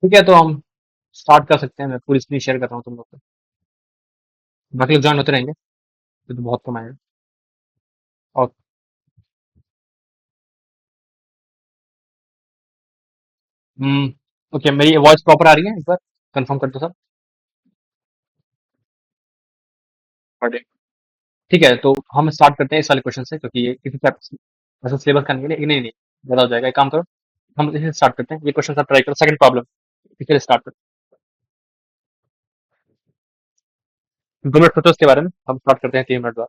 ठीक है, तो हम स्टार्ट कर सकते हैं। मैं पूरी स्क्रीन शेयर कर रहा हूँ तुम लोग को। बाकी लोग ज्वाइन होते रहेंगे, तो बहुत कम आएगा। और हम्म, ओके, मेरी वॉइस प्रॉपर आ रही है? एक बार कंफर्म कर दो सब। Recording। ठीक है, तो हम स्टार्ट करते हैं इस वाले क्वेश्चन से, क्योंकि ये किसी चैप्टर वैसे सिलेबस का नहीं है, लेकिन नहीं नहीं ज्यादा हो जाएगा। एक काम करो, हम इसे स्टार्ट करते हैं। ये क्वेश्चन सब ट्राई करो, सेकंड प्रॉब्लम। ठीक है, स्टार्ट करते 2 मिनट सोचो उसके बारे में, हम स्टार्ट करते हैं 3 मिनट बाद।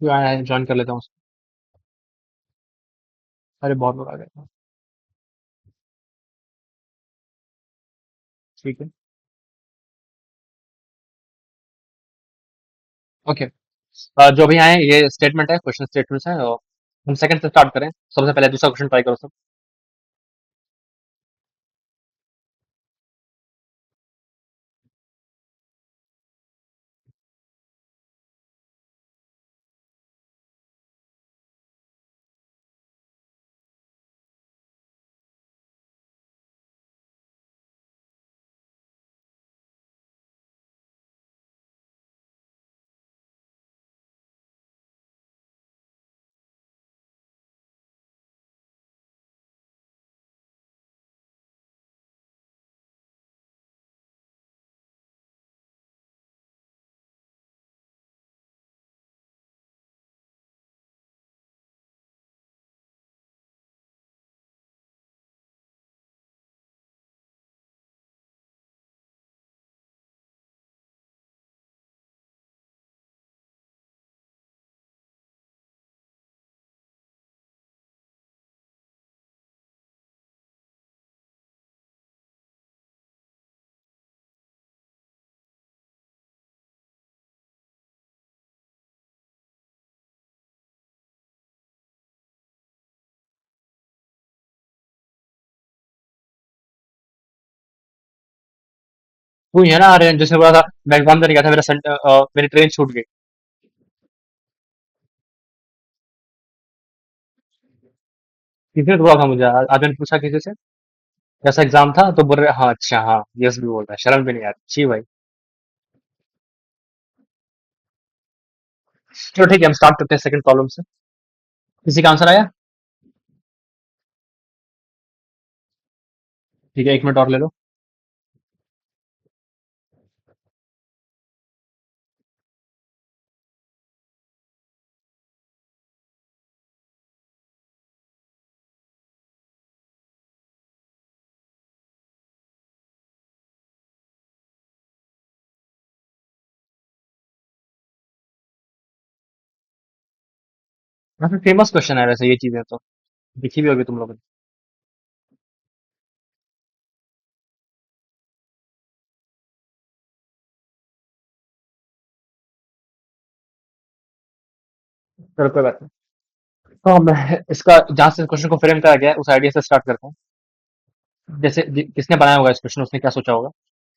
ज्वाइन कर लेता हूँ उसको। अरे बहुत लोग आ गए। ठीक है, ओके। जो भी आए ये स्टेटमेंट है, क्वेश्चन स्टेटमेंट्स हैं, और हम सेकंड से स्टार्ट करें। सबसे पहले दूसरा क्वेश्चन ट्राई करो सब। वो है ना, अरे जैसे बोला था, मैं एग्जाम देने गया था, मेरी ट्रेन छूट गई। किसी ने बोला था मुझे, आज मैंने पूछा किसी से कैसा एग्जाम था, तो बोल रहे हाँ अच्छा, हाँ यस भी बोल रहा है, शर्म भी नहीं आती। छी भाई। चलो ठीक है, हम स्टार्ट करते हैं सेकंड प्रॉब्लम से। किसी का आंसर आया? ठीक है, 1 मिनट और ले लो। काफी फेमस क्वेश्चन है वैसे, ये चीजें तो देखी भी होगी तुम लोगों ने। चलो कोई बात नहीं। तो हम इसका जहां से क्वेश्चन को फ्रेम करा गया है, उस आइडिया से स्टार्ट करते हैं। जैसे किसने बनाया होगा इस क्वेश्चन, उसने क्या सोचा होगा,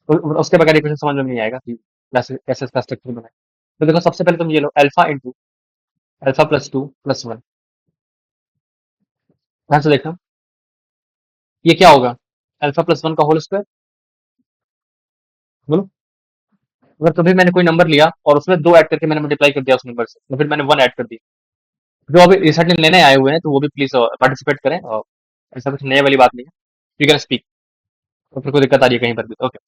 तो उसके बगैर इक्वेशन समझ में नहीं आएगा कि कैसे कैसे इसका स्ट्रक्चर बनाए। तो देखो, सबसे पहले तुम ये लो, alpha into alpha plus 2 plus 1। ध्यान से देखना, ये क्या होगा? अल्फा प्लस 1 का होल स्क्वायर। बोलो। अगर कभी मैंने कोई नंबर लिया और उसमें 2 ऐड करके मैंने मल्टीप्लाई कर दिया उस नंबर से, तो फिर मैंने 1 ऐड कर दिया। जो अभी रिसेंटली लेने आए हुए हैं, तो वो भी प्लीज पार्टिसिपेट करें, और ऐसा कुछ नए वाली बात नहीं है। You can speak. तो फिर कोई दिक्कत आ रही है कहीं पर भी, ओके।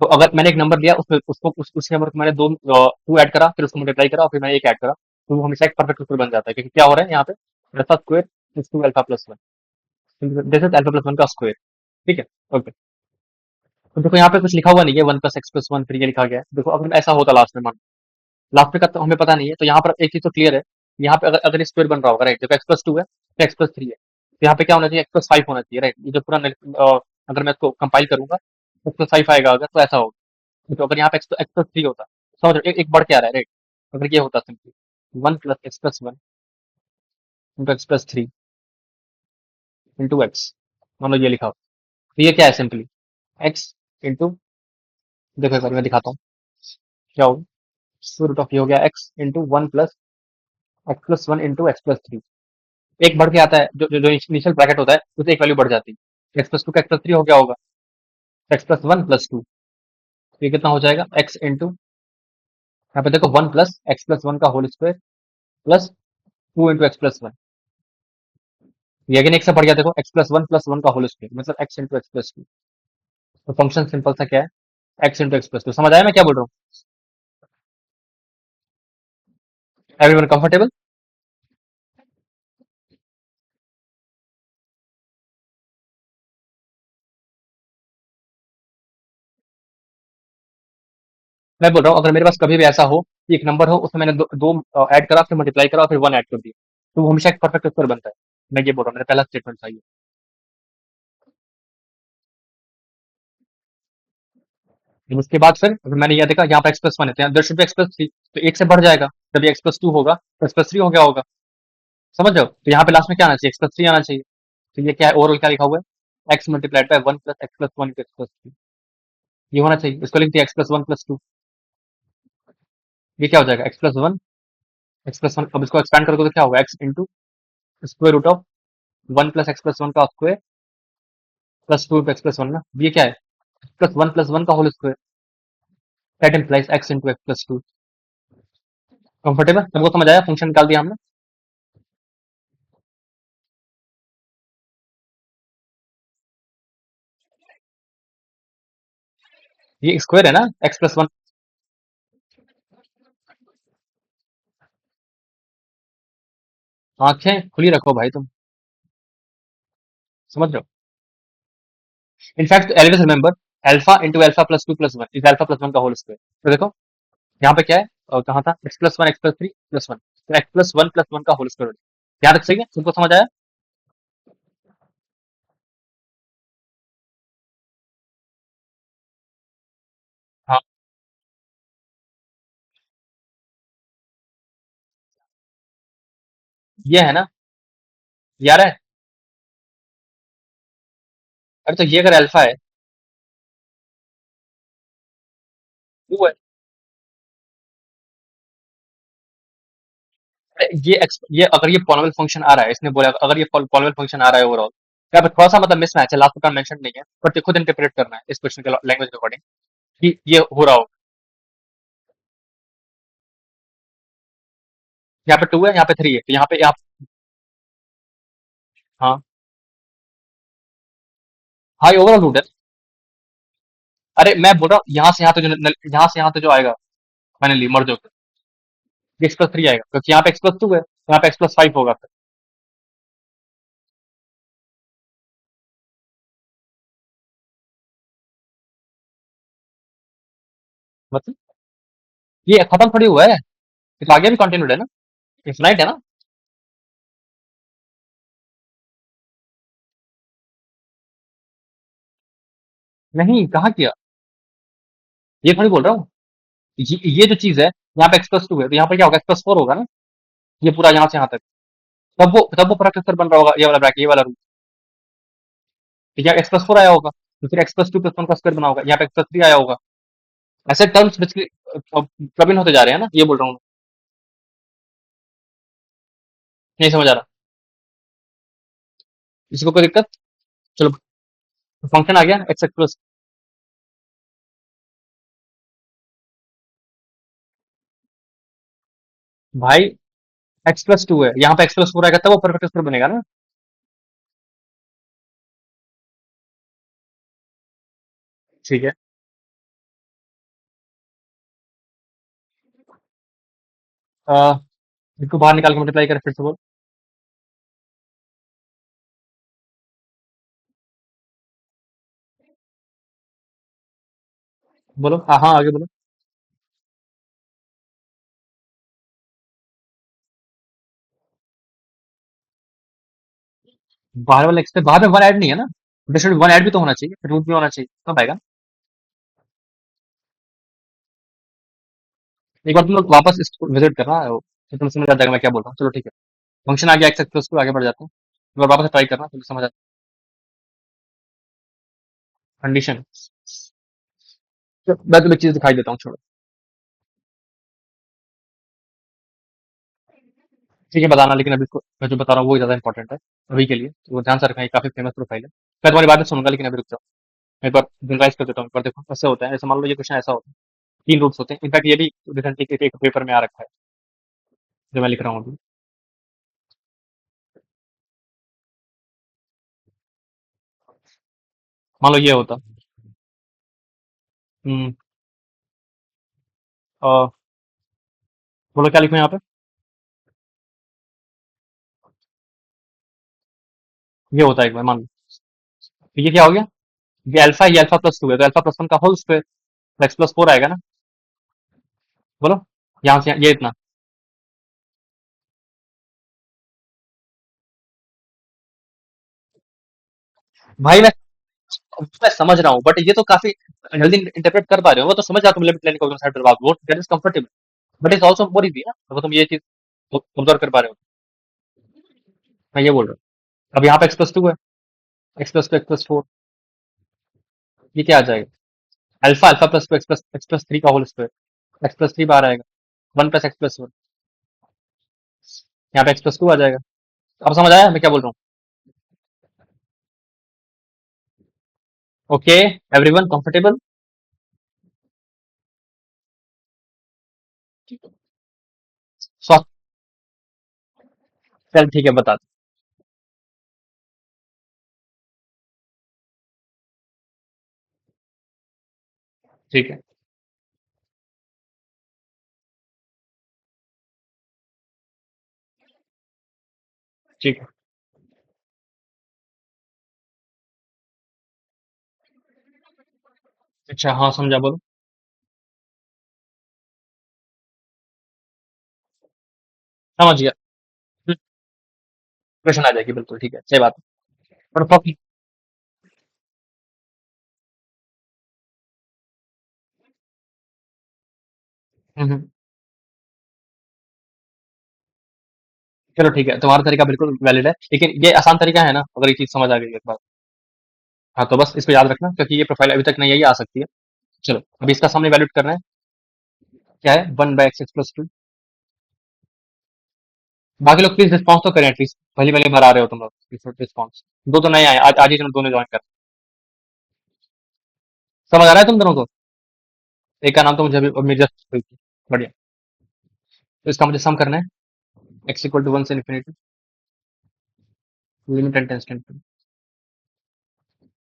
तो अगर मैंने एक नंबर लिया, उसमें उसको उस नंबर को मैंने दो टू ऐड करा, फिर उसको मल्टीप्लाई करा, और फिर मैंने एक ऐड करा, तो वो हमेशा एक परफेक्ट स्क्वायर बन जाता है, क्योंकि क्या हो रहा है यहाँ पे, alpha square is two alpha plus 1। This is alpha plus 1 का स्क्वायर। ठीक है, ओके। तो देखो, यहाँ पे कुछ लिखा हुआ नहीं है, 1 + x + 1 फिर ये लिखा गया है। देखो, अगर ऐसा होता लास्ट में, मान लास्ट में का तो हमें पता नहीं है, तो यहाँ पर एक चीज तो क्लियर है। यहाँ पे अगर अगर स्क्वायर बन रहा होगा, राइट, देखो x + 2 है तो x + 3 है, तो यहाँ पे क्या होना चाहिए, x + 5 होना चाहिए, राइट। ये जो पूरा अगर मैं इसको कंपाइल करूंगा, x + 5 आएगा अगर, तो ऐसा होगा। तो अगर यहाँ पे x + 3 होता, समझ रहे हो, एक बढ़ के आ रहा है, राइट। अगर ये होता simply 1 + x + 1, into x plus three into x, मान लो ये लिखा हो, तो ये क्या है सिंपली एक्स इंटू, देखो एक बार मैं दिखाता हूँ क्या होगा। स्क्वायर रूट ऑफ ये हो गया x into one plus x plus one into x plus three. एक बढ़ के आता है, जो इनिशियल ब्रैकेट होता है उससे एक वैल्यू बढ़ जाती है, एक्स प्लस टू का एक्स प्लस थ्री हो गया होगा, x plus one plus two, ये कितना हो जाएगा एक्स इंटू, यहाँ पे देखो one plus x plus one का whole square plus two into x plus one, ये अगेन एक से बढ़ गया, देखो एक्स प्लस वन का होल स्क्वायर मतलब x into x plus two. तो फंक्शन सिंपल सा क्या है, x into x plus to. समझ आया मैं क्या बोल रहा हूँ? Everyone comfortable? मैं बोल रहा हूँ अगर मेरे पास कभी भी ऐसा हो कि एक नंबर हो उसमें मैंने दो ऐड करा फिर मल्टीप्लाई करा फिर वन ऐड कर दिया, तो वो हमेशा एक परफेक्ट स्क्वायर बनता है। मैं ये बोल रहा हूँ, मेरा पहला स्टेटमेंट था ये। फिर उसके बाद फिर अगर मैंने यह देखा यहाँ पर एक्स प्लस वन है तो यहाँ there should be x plus three, तो एक से बढ़ जाएगा, जब ये एक्स प्लस टू होगा तो एक्स प्लस थ्री हो गया होगा। समझ रहे हो? तो यहाँ पे लास्ट में क्या आना चाहिए, एक्स प्लस थ्री आना चाहिए। तो ये क्या है, ओवरऑल क्या लिखा हुआ है, x multiplied by one plus x plus one x plus three, ये होना चाहिए। इसको लिख दिया x plus one plus two, ये क्या हो जाएगा x plus one x plus one. अब इसको एक्सपैंड करोगे तो क्या होगा, x into square root of one plus x plus one का square plus two into x plus one ना, ये क्या है प्लस वन का whole square, that implies x into x plus to. Comfortable? सबको समझ आया? फंक्शन निकाल दिया हमने। ये स्क्वायर है ना एक्स प्लस वन। आंखें खुली रखो भाई तुम, समझ रहे हो? In fact always remember alpha into alpha plus to plus one is alpha plus one का होल स्क्वायर। तो देखो यहाँ पे क्या है, और कहाँ था, x plus one x plus three plus one, तो एक्स प्लस वन का होल स्क्वायर। यहाँ तक सही है, तुमको समझ आया? हाँ, ये है ना, यार है। अरे तो ये अगर अल्फा है, टू है, अरे ये अगर ये पॉलिनॉमियल फंक्शन आ रहा है, इसने बोला अगर ये पॉलिनॉमियल फंक्शन आ रहा है ओवरऑल, यहाँ पे थोड़ा सा मतलब मिसमैच है, लास्ट का मेंशन नहीं है, बट खुद इंटरप्रेट करना है इस क्वेश्चन के लैंग्वेज के अकॉर्डिंग कि ये हो रहा हो। यहाँ पे टू है, यहाँ पे थ्री है, तो यहाँ पे आप, हाँ, हाँ ये ओवरऑल रूट है। अरे मैं बोल रहा हूँ यहाँ से यहाँ तो यहाँ से यहाँ तो जो आएगा फाइनली मर्ज होकर एक्स प्लस थ्री आएगा, क्योंकि यहाँ पे एक्स प्लस टू है तो यहाँ पे एक्स प्लस फाइव होगा फिर। मतलब ये खत्म थोड़ी हुआ है, ये तो आगे भी कंटिन्यूड है ना, इनफिनाइट है ना। नहीं कहाँ किया, ये थोड़ी बोल रहा हूँ। ये जो चीज है यहाँ पे एक्स प्लस टू है तो यहाँ पे क्या होगा, एक्स प्लस फोर होगा ना, ये पूरा यहाँ से यहाँ तक, तब वो प्रोफेसर बन रहा होगा, ये वाला ब्रैकेट ये वाला रूल। तो यहाँ एक्स प्लस फोर आया होगा, तो फिर x plus to plus one का स्क्वायर बना होगा, यहाँ पे एक्स प्लस थ्री आया होगा। ऐसे टर्म्स बेसिकली प्रॉब्लम होते जा रहे हैं ना, ये बोल रहा हूँ। नहीं समझ आ रहा इसको, कोई दिक्कत? चलो, फंक्शन आ गया एक्स एक्स प्लस, भाई एक्स प्लस टू है, यहाँ पे एक्स प्लस फोर आएगा तब वो परफेक्ट स्क्वायर बनेगा ना। ठीक है, इसको बाहर निकाल के मल्टीप्लाई कर फिर से बोल। बोलो, हाँ हाँ आगे बोलो। बाहर वाला एक्स पे बाहर में वन ऐड नहीं है ना, वन ऐड भी तो होना चाहिए, रूट भी होना चाहिए, कब आएगा? एक बार तुम लोग वापस इसको विजिट करना, तो तुम समझ आ जाएगा मैं क्या बोल रहा हूँ। चलो ठीक है। फंक्शन आ गया एक्स प्लस टू, आगे बढ़ जाते हैं, एक बार वापस ट्राई करना तो समझ आता है कंडीशन। मैं तुम्हें चीज दिखाई देता हूँ, छोड़ो। ठीक है बताना, लेकिन अभी मैं जो बता रहा हूँ वो ज्यादा इंपॉर्टेंट है अभी के लिए, तो वो ध्यान से रखना, ये काफी फेमस प्रोफाइल है। मैं तुम्हारी बातें सुनूंगा, लेकिन अभी रुक जाओ। मैं एक बार जनरलाइज कर देता हूँ, एक बार देखो ऐसे होता है। ऐसे मान लो ये क्वेश्चन ऐसा होता है, तीन रूट्स होते हैं। इनफैक्ट ये भी रिसेंटली एक पेपर में आ रखा है जो मैं लिख रहा हूँ अभी। मान लो ये होता, हम्म, अ, बोलो क्या लिखूं यहाँ पे। ये होता है एक बार मान लो, तो ये क्या हो गया, ये अल्फा प्लस टू है, तो अल्फा प्लस वन का whole square, x plus four आएगा ना। बोलो, यहाँ से ये इतना। भाई मैं समझ रहा हूँ, बट ये तो काफी जल्दी इंटरप्रेट कर पा रहे हो, वो तो समझ रहा, तुम लिमिट लेने को साइड पर वो that is comfortable, but it's also more easy ना, अगर तुम ये चीज ऑब्जर्व कर पा रहे हो। मैं ये बोल रहा हूँ, अब यहाँ पे एक्स प्लस टू है, x plus two x plus four, ये क्या आ जाएगा, alpha alpha plus two x plus three का whole square, x plus three बाहर आएगा, one plus x plus one, यहाँ पे एक्स प्लस टू आ जाएगा। अब समझ आया मैं क्या बोल रहा हूँ। Okay, everyone comfortable. सो चल ठीक है, बता दो। ठीक है, ठीक है। अच्छा हाँ समझा, बोलो। समझ गया, क्वेश्चन आ जाएगी, बिल्कुल ठीक है, सही बात है। पर हम्म, चलो ठीक है, तुम्हारा तरीका बिल्कुल वैलिड है, लेकिन ये आसान तरीका है ना, अगर ये चीज समझ आ गई एक बार। हाँ तो बस इसको याद रखना, क्योंकि ये प्रोफाइल अभी तक नहीं आई, आ सकती है। चलो अभी इसका सामने वैल्यूट करना है, क्या है, one by x x plus to. बाकी लोग प्लीज रिस्पॉन्स तो करें एटलीस्ट, पहली पहली बार आ रहे हो तुम लोग, रिस्पॉन्स। दो तो नए आए आज, आज ही तुम दोनों ज्वाइन कर। समझ आ रहा है तुम दोनों को। एक का नाम तो मुझे अभी जस्ट, बढ़िया। तो इसका मुझे सम करना है, एक्स इक्वल टू वन से इन्फिनिटी, लिमिट एंड टेंस।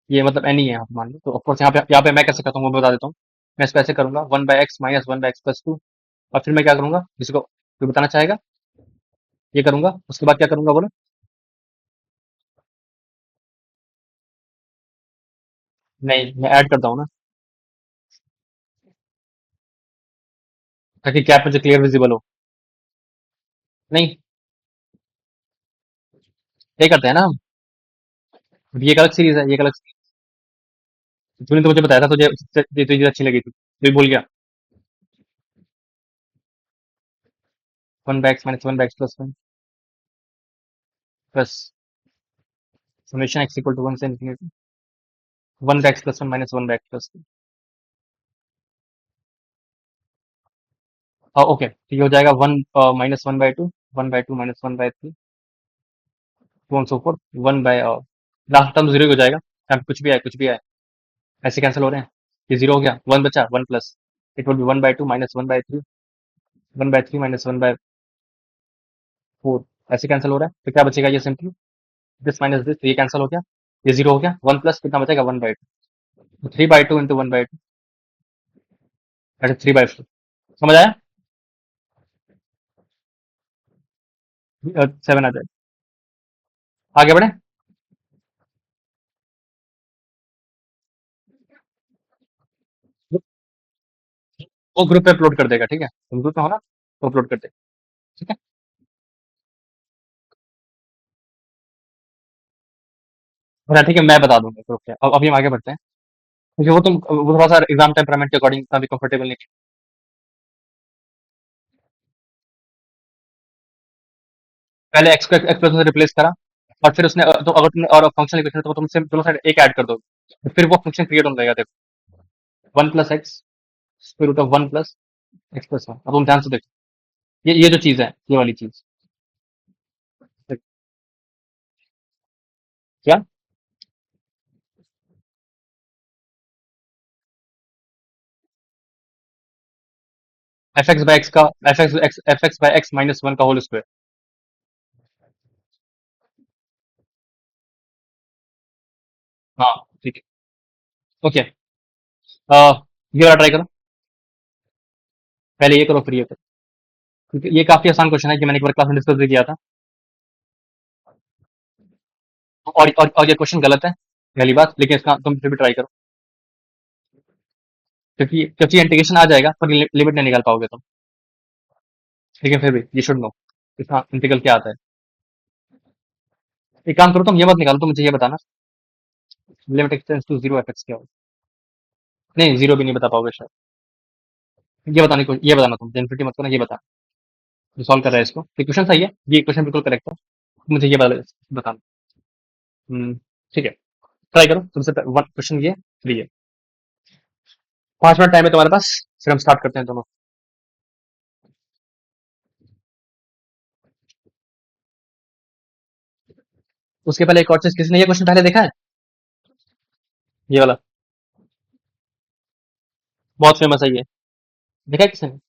ये मतलब एनी है यहाँ पे मान लो, तो ऑफकोर्स यहाँ पे मैं कैसे करता हूँ वो बता देता हूँ। मैं इसको ऐसे करूंगा, one by x minus one by x plus to, और फिर मैं क्या करूंगा, जिसको कोई बताना चाहेगा, ये करूंगा, उसके बाद क्या करूंगा बोलो। नहीं मैं ऐड करता हूँ ना, ताकि कैप मुझे क्लियर विजिबल हो। नहीं, ये करते हैं ना हम। ये एक अलग सीरीज है, ये एक अलग सीरीज। तूने तो मुझे बताया था, तुझे ये तुझे अच्छी लगी थी, तो भूल गया। One by x minus one by x plus one, plus summation x equal to one से infinity, one by x plus one minus one by x plus two. Okay, तो ये हो जाएगा one minus one by two, one by two minus one by three, so on so forth, one by last term zero हो जाएगा, यहाँ पे कुछ भी आए कुछ भी आए, ऐसे कैंसिल हो रहे हैं। ये जीरो हो गया, वन बचा, one plus, it will B one by two minus one by three, one by three minus one by four, ऐसे कैंसिल हो रहा है, तो क्या बचेगा, ये सिंपली दिस माइनस दिस, ये कैंसिल हो गया, ये जीरो हो गया, वन प्लस कितना बचेगा, one by two, three by two into one by two, that is three by four. समझ आया, सेवन आ जाएगा। आगे बढ़े, वो ग्रुप पे अपलोड कर देगा, ठीक है, तुम ग्रुप में हो ना, तो अपलोड कर देगा। ठीक है, अच्छा ठीक है, मैं बता दूंगा ग्रुप पे। अब अभी हम आगे बढ़ते हैं, क्योंकि वो थोड़ा सा एग्जाम टेम्परामेंट के अकॉर्डिंग इतना भी कंफर्टेबल नहीं। पहले एक्स को एक्स प्लस वन से रिप्लेस करा, और फिर उसने तो अगर तुमने और फंक्शन इक्वेशन तो तुम सिर्फ दोनों साइड एक ऐड कर दो, तो फिर वो फंक्शन क्रिएट होने लगेगा। देखो, one plus x square root of one plus x plus one. अब तुम ध्यान से देखो, ये जो चीज है, ये वाली चीज, क्या एफ एक्स बाई एक्स का, F x by x minus one का होल स्क्वायर। हाँ, ठीक है, ओके। ये वाला ट्राई करो, पहले ये करो फिर ये करो, क्योंकि ये काफी आसान क्वेश्चन है कि मैंने एक बार क्लास में डिस्कस भी किया था। और ये क्वेश्चन गलत है, पहली बात, लेकिन इसका तुम फिर भी ट्राई करो, क्योंकि क्योंकि इंटीग्रेशन आ जाएगा पर लिमिट नहीं निकाल पाओगे तुम। लेकिन फिर भी ये शुड नो इसका इंटीग्रल क्या आता है। एक काम करो, तुम ये मत निकालो, तुम मुझे ये बताना, limit x tends to zero f x क्या होगा। नहीं, जीरो भी नहीं बता पाओगे शायद। ये बताना, तुम इन्फिनिटी मत करना, ये बताना जो सॉल्व कर रहा है इसको। ये क्वेश्चन सही है, ये क्वेश्चन बिल्कुल करेक्ट है, मुझे ये बताना। हम्म, ठीक है, ट्राई करो, तुमसे वन क्वेश्चन ये, फिर ये। 5 मिनट टाइम है तुम्हारे पास, फिर हम स्टार्ट करते हैं दोनों। उसके पहले एक और चीज, किसी ने ये क्वेश्चन पहले देखा है, ये वाला, बहुत फेमस है ये, देखा है किसी ने?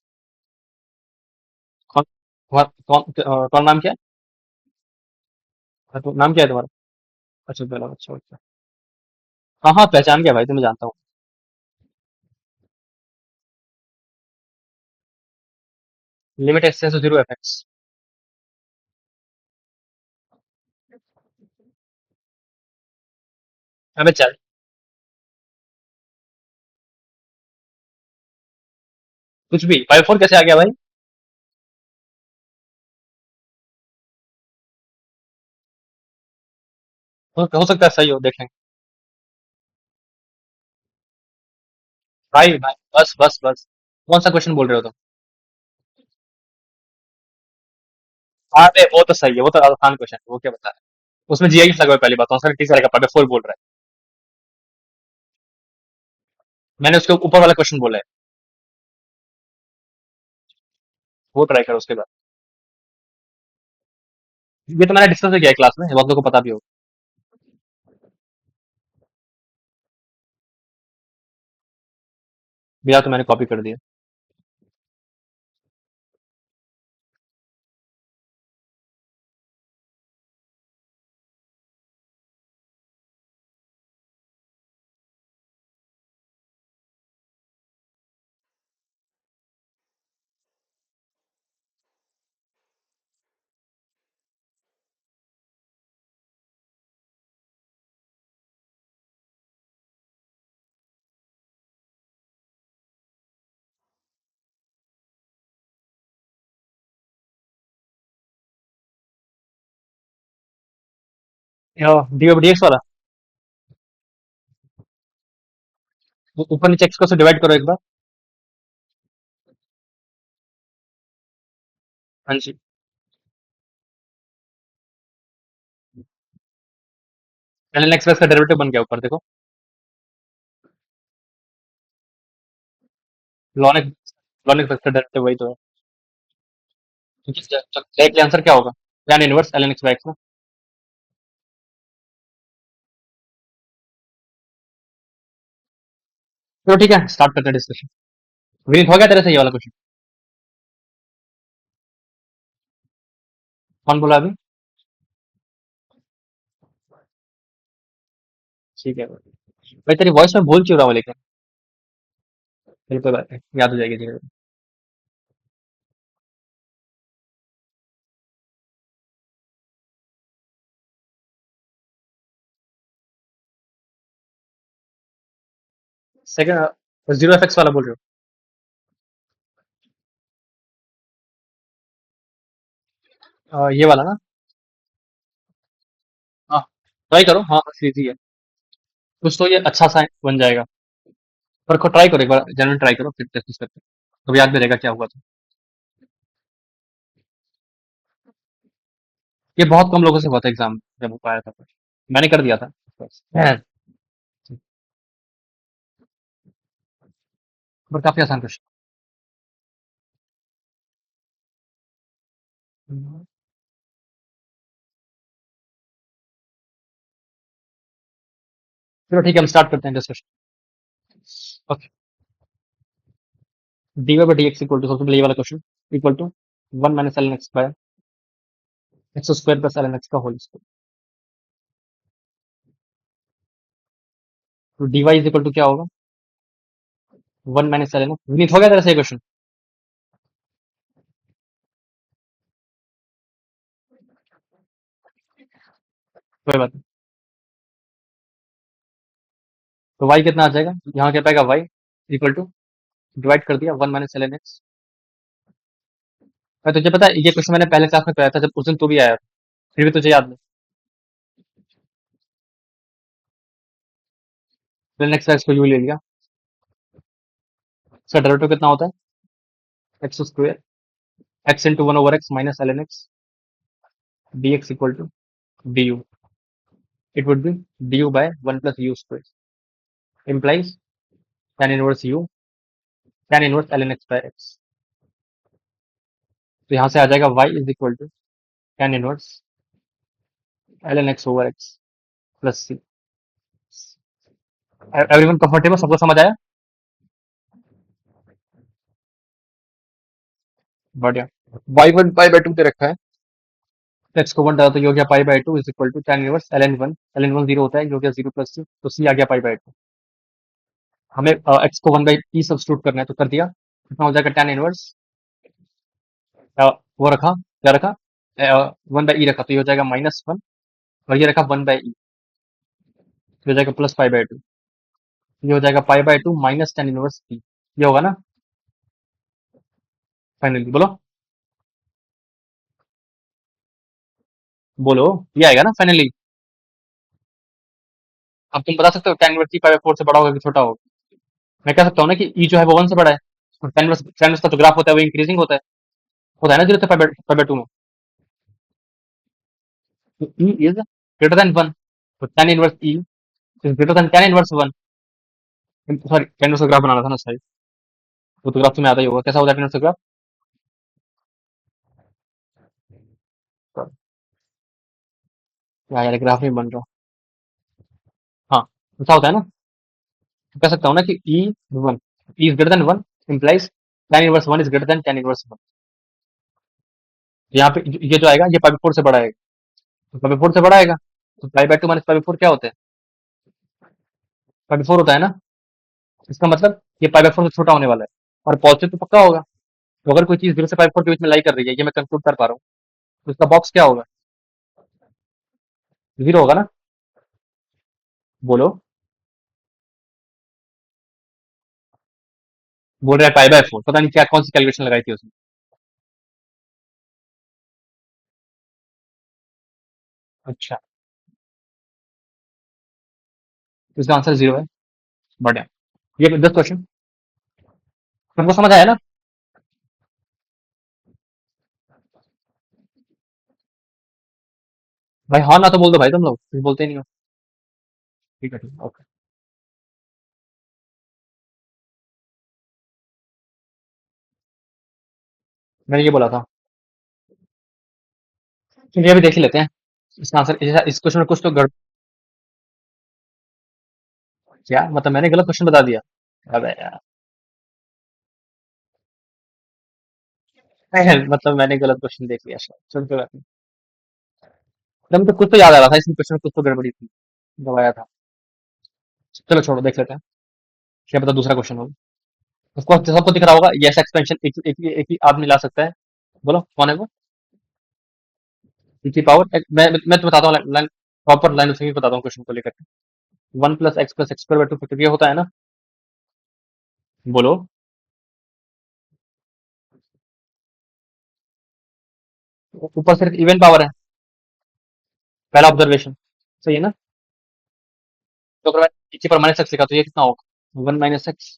कौन कौन नाम क्या है? तो नाम क्या है तुम्हारा? अच्छा, पहला, अच्छा अच्छा। हाँ हाँ, पहचान गया भाई, तुम्हें जानता हूँ। Limit x tends to zero f x. अबे चल, कुछ भी बाई फोर कैसे आ गया भाई? हो सकता है सही हो, देख लेंगे। भाई बस बस बस, कौन सा क्वेश्चन बोल रहे हो तुम? अरे वो तो सही है, वो तो आसान क्वेश्चन है, वो क्या बता रहा है, उसमें जीआईएस लगा हुआ है, पहली बात, कौन सा टीचर का पार्ट फोर बोल रहा है। मैंने उसके ऊपर वाला क्वेश्चन बोला है, वो ट्राई करो उसके बाद। ये तो मैंने डिस्कस किया है क्लास में, बहुत लोगों को पता भी होगा। भैया तो मैंने कॉपी कर दिया। डी ओवर डीएक्स वाला, ऊपर नीचे एक्स को से डिवाइड करो एक बार। हाँ जी। एल एक्स का डेरिवेटिव बन गया ऊपर, देखो। लॉन एक्स, लॉन एक्स का डेरिवेटिव वही तो है। डायरेक्टली आंसर क्या होगा? tan inverse ln x by x ना। चलो ठीक है, स्टार्ट करते हैं डिस्कशन। विनीत, हो गया तेरे से ये वाला क्वेश्चन? कौन बोला अभी? ठीक है भाई, तेरी वॉइस में भूल क्यों रहा हूँ लेकिन? फिर कोई बात नहीं, याद हो जाएगी धीरे धीरे। सेकंड जीरो एफ एक्स वाला बोल रहे हो? ये वाला ना? हाँ, ट्राई करो, हाँ बस इजी है, कुछ तो ये अच्छा सा बन जाएगा। पर को ट्राई करो एक बार, जनरल ट्राई करो, फिर टेस्ट करते हैं, तो याद भी रहेगा क्या हुआ था। ये बहुत कम लोगों से हुआ था एग्जाम जब वो आया था कुछ। मैंने कर दिया था बस। पर काफी आसान क्वेश्चन। चलो ठीक है, हम स्टार्ट करते हैं discussion. Okay, dy by dx equal to, सबसे पहले ये वाला question, equal to 1 minus ln x by x square plus ln x का होल स्क्वायर। तो dy इज इक्वल टू क्या होगा, 1 माइनस ln x। विनीत, हो गया तेरा सही क्वेश्चन? कोई बात नहीं। तो y कितना आ जाएगा, यहाँ क्या पाएगा, y इक्वल टू, डिवाइड कर दिया 1 माइनस ln x। मैं तुझे पता है ये क्वेश्चन मैंने पहले क्लास में कराया था, जब उस दिन तू भी आया था, फिर भी तुझे याद नहीं। ln x को यू ले लिया, इसका डेरिवेटिव कितना होता है, x square, x into 1 over x minus ln x dx equal to du। It would be du by 1 plus u square implies tan inverse u, tan inverse ln x by x। तो यहाँ से आ जाएगा y is equal to tan inverse ln x over x plus c। Everyone comfortable, सबको समझ आया? बढ़िया। y1 pi by 2 दे रखा है, x को 1 डाला तो ये हो गया pi by 2 is equal to tan inverse ln 1, ln 1 0 होता है, ये हो गया 0 प्लस c, तो c आ गया पाई बाय 2। हमें x को 1 बाई e सब्स्टिट्यूट करना है, तो कर दिया, कितना हो जाएगा tan इनवर्स, वो रखा, क्या रखा, 1 बाई e रखा, तो ये हो जाएगा -1, और ये रखा 1 बाई e, ये हो जाएगा प्लस पाई बाय 2, ये हो जाएगा पाई by 2 minus tan inverse e, ये होगा ना फाइनली, बोलो बोलो, ये आएगा ना फाइनली। अब तुम बता सकते हो tan inverse e pi by 4 से बड़ा होगा कि छोटा होगा? मैं कह सकता हूँ ना कि e जो है वो 1 से बड़ा है, और tan इनवर्स का जो ग्राफ होता है वो इंक्रीजिंग होता है ना 0 से पाई बाय 2 में, तो e इज ग्रेटर देन 1, तो tan inverse e is greater than tan inverse 1। Sorry, tan inverse का ग्राफ बनाना था ना, सही, वो तो ग्राफ तुम्हें आता ही होगा, कैसा होता है tan इनवर्स का ग्राफ? यार ग्राफ नहीं बन रहा। हाँ, ऐसा होता है ना, तो कह सकता हूँ ना कि e 1, e is greater than 1 implies tan inverse 1 is greater than tan inverse 1। यहाँ पे ये जो आएगा ये पाई बाय 4 से बड़ा आएगा, तो पाई बाय 4 से बड़ा आएगा, तो पाई बाय 2 माइनस पाई बाय 4 क्या होता है, पाई बाय 4 होता है ना, इसका मतलब ये पाई बाय 4 से छोटा होने वाला है, और पॉजिटिव तो पक्का होगा। तो अगर कोई चीज 0 से पाई बाय 4 के बीच में लाई कर रही है, ये मैं कंक्लूड कर पा रहा हूँ, तो इसका बॉक्स क्या होगा, 0 होगा ना, बोलो। बोल रहा है पाई बाय 4, पता नहीं क्या कौन सी कैलकुलेशन लगाई थी उसने। अच्छा, तो इसका आंसर 0 है। बढ़िया। ये 10 क्वेश्चन तुमको समझ आया ना? भाई हाँ ना तो बोल दो भाई, तुम लोग कुछ बोलते नहीं हो। ठीक है, ठीक है, ओके। मैंने ये बोला था। चलिए अभी देख ही लेते हैं इसका आंसर। इस क्वेश्चन में कुछ तो गड़, क्या मतलब मैंने गलत क्वेश्चन बता दिया? अबे यार, मतलब मैंने गलत क्वेश्चन देख लिया शायद, चल कोई बात नहीं। एकदम तो कुछ तो याद आ रहा था, इसमें क्वेश्चन में कुछ तो गड़बड़ी थी, दबाया था। चलो छोड़ो, देख लेते हैं, क्या पता दूसरा क्वेश्चन हो। उसको सबको दिख रहा होगा, ये ऐसा एक्सपेंशन एक ही आदमी ला सकता है। बोलो कौन है वो? की पावर, मैं तो बताता हूँ लाइन, प्रॉपर लाइन से ही बताता हूँ क्वेश्चन को लेकर के। 1 plus x square by 2 factor, ये होता है ना, बोलो। ऊपर सिर्फ इवन पावर है, पहला ऑब्जर्वेशन, सही है ना? तो अगर मैं नीचे पर माइनस एक्स लिखा तो ये कितना होगा, 1 - x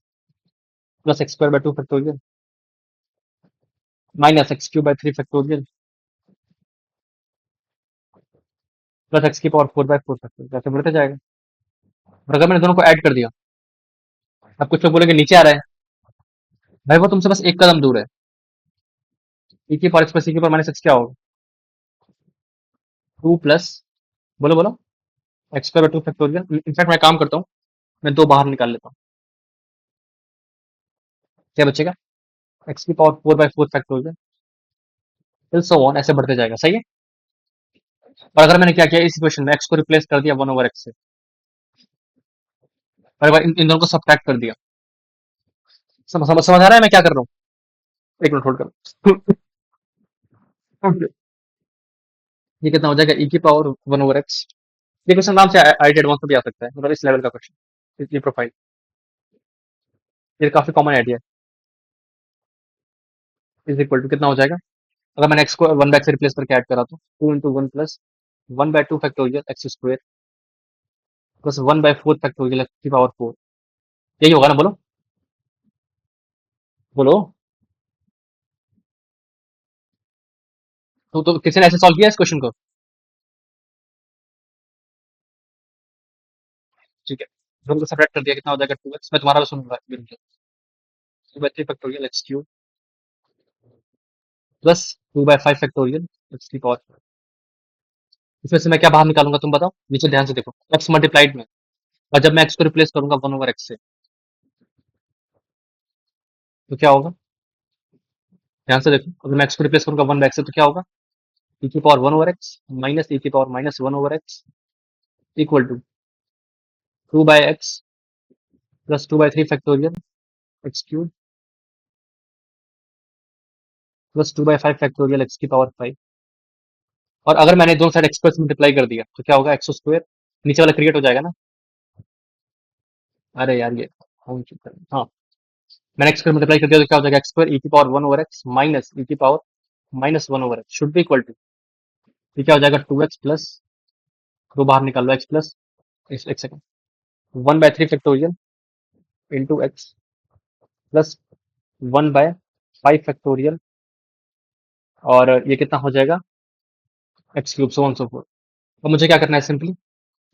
plus x square by 2 factorial minus x³ by 3 factorial. Plus x की पावर 4/4 फैक्टोरियल, ऐसे बढ़ते जाएगा। और अगर मैंने दोनों को ऐड कर दिया, अब कुछ लोग बोलेंगे नीचे आ रहा है। भाई वो तुमसे बस एक कदम दूर है। ई की पावर एक्स प्लस ई की पावर माइनस एक्स क्या होगा? 2 प्लस, बोलो बोलो, x square by 2 factorial. In fact मैं काम करता हूँ, मैं 2 बाहर निकाल लेता हूँ। क्या बचेगा? एक्स की पावर 4/4 फैक्टोरियल, फिर सो ऑन, ऐसे बढ़ते जाएगा। सही है। और अगर मैंने क्या किया इस इक्वेशन में, एक्स को रिप्लेस कर दिया 1/x से, और एक बार इन दोनों को सब्ट्रैक्ट कर दिया। समझ आ रहा है मैं क्या कर रहा हूँ? एक मिनट होल्ड करो। ये कितना हो जाएगा? ई की पावर 1/x। ये क्वेश्चन आराम से आई एडवांस में भी आ सकता है, मतलब इस लेवल का क्वेश्चन, ये प्रोफाइल, ये काफी कॉमन आइडिया है। इज इक्वल टू कितना हो जाएगा? अगर मैंने एक्स को 1/x से रिप्लेस करके ऐड करा तो 2 into 1 plus 1/2 factorial x square plus 1/4 factorial x की पावर 4। यही होगा ना? बोलो बोलो। तो किसी ने ऐसे सॉल्व किया इस क्वेश्चन को? ठीक है, दोनों को सेपरेट कर दिया, कितना हो जाएगा? 2x। मैं तुम्हारा भी सुनूंगा, 2/3 factorial x cube plus 2/5 factorial x की पावर 4। इसमें से मैं क्या बाहर निकालूंगा तुम बताओ, नीचे ध्यान से देखो, एक्स मल्टीप्लाइड में, और जब मैं एक्स को रिप्लेस करूंगा 1/x से, तो क्या होगा? ध्यान से देखो, अगर मैं एक्स को रिप्लेस करूंगा 1/x से तो क्या होगा? ई की पावर 1/x माइनस ई की power minus 1/x equal to 2/x plus 2/3 factorial x cube plus 2/5 factorial x की पावर 5। और अगर मैंने दोनों साइड एक्स को मल्टीप्लाई कर दिया तो क्या होगा? एक्स स्क्वायर, नीचे वाला क्रिएट हो जाएगा ना? अरे यार ये हाँ, मैंने एक्स को मल्टीप्लाई कर दिया तो क्या हो जाएगा? एक्स स्क्वायर ई की पावर 1/x माइनस ई की power minus 1/x should be equal to, ये क्या हो जाएगा? 2x प्लस, दो बाहर निकाल लो, एक्स प्लस, एक second, 1/3 factorial into x plus 1/5 factorial, और ये कितना हो जाएगा? X cube, so on so forth. अब मुझे क्या करना है? सिंपली,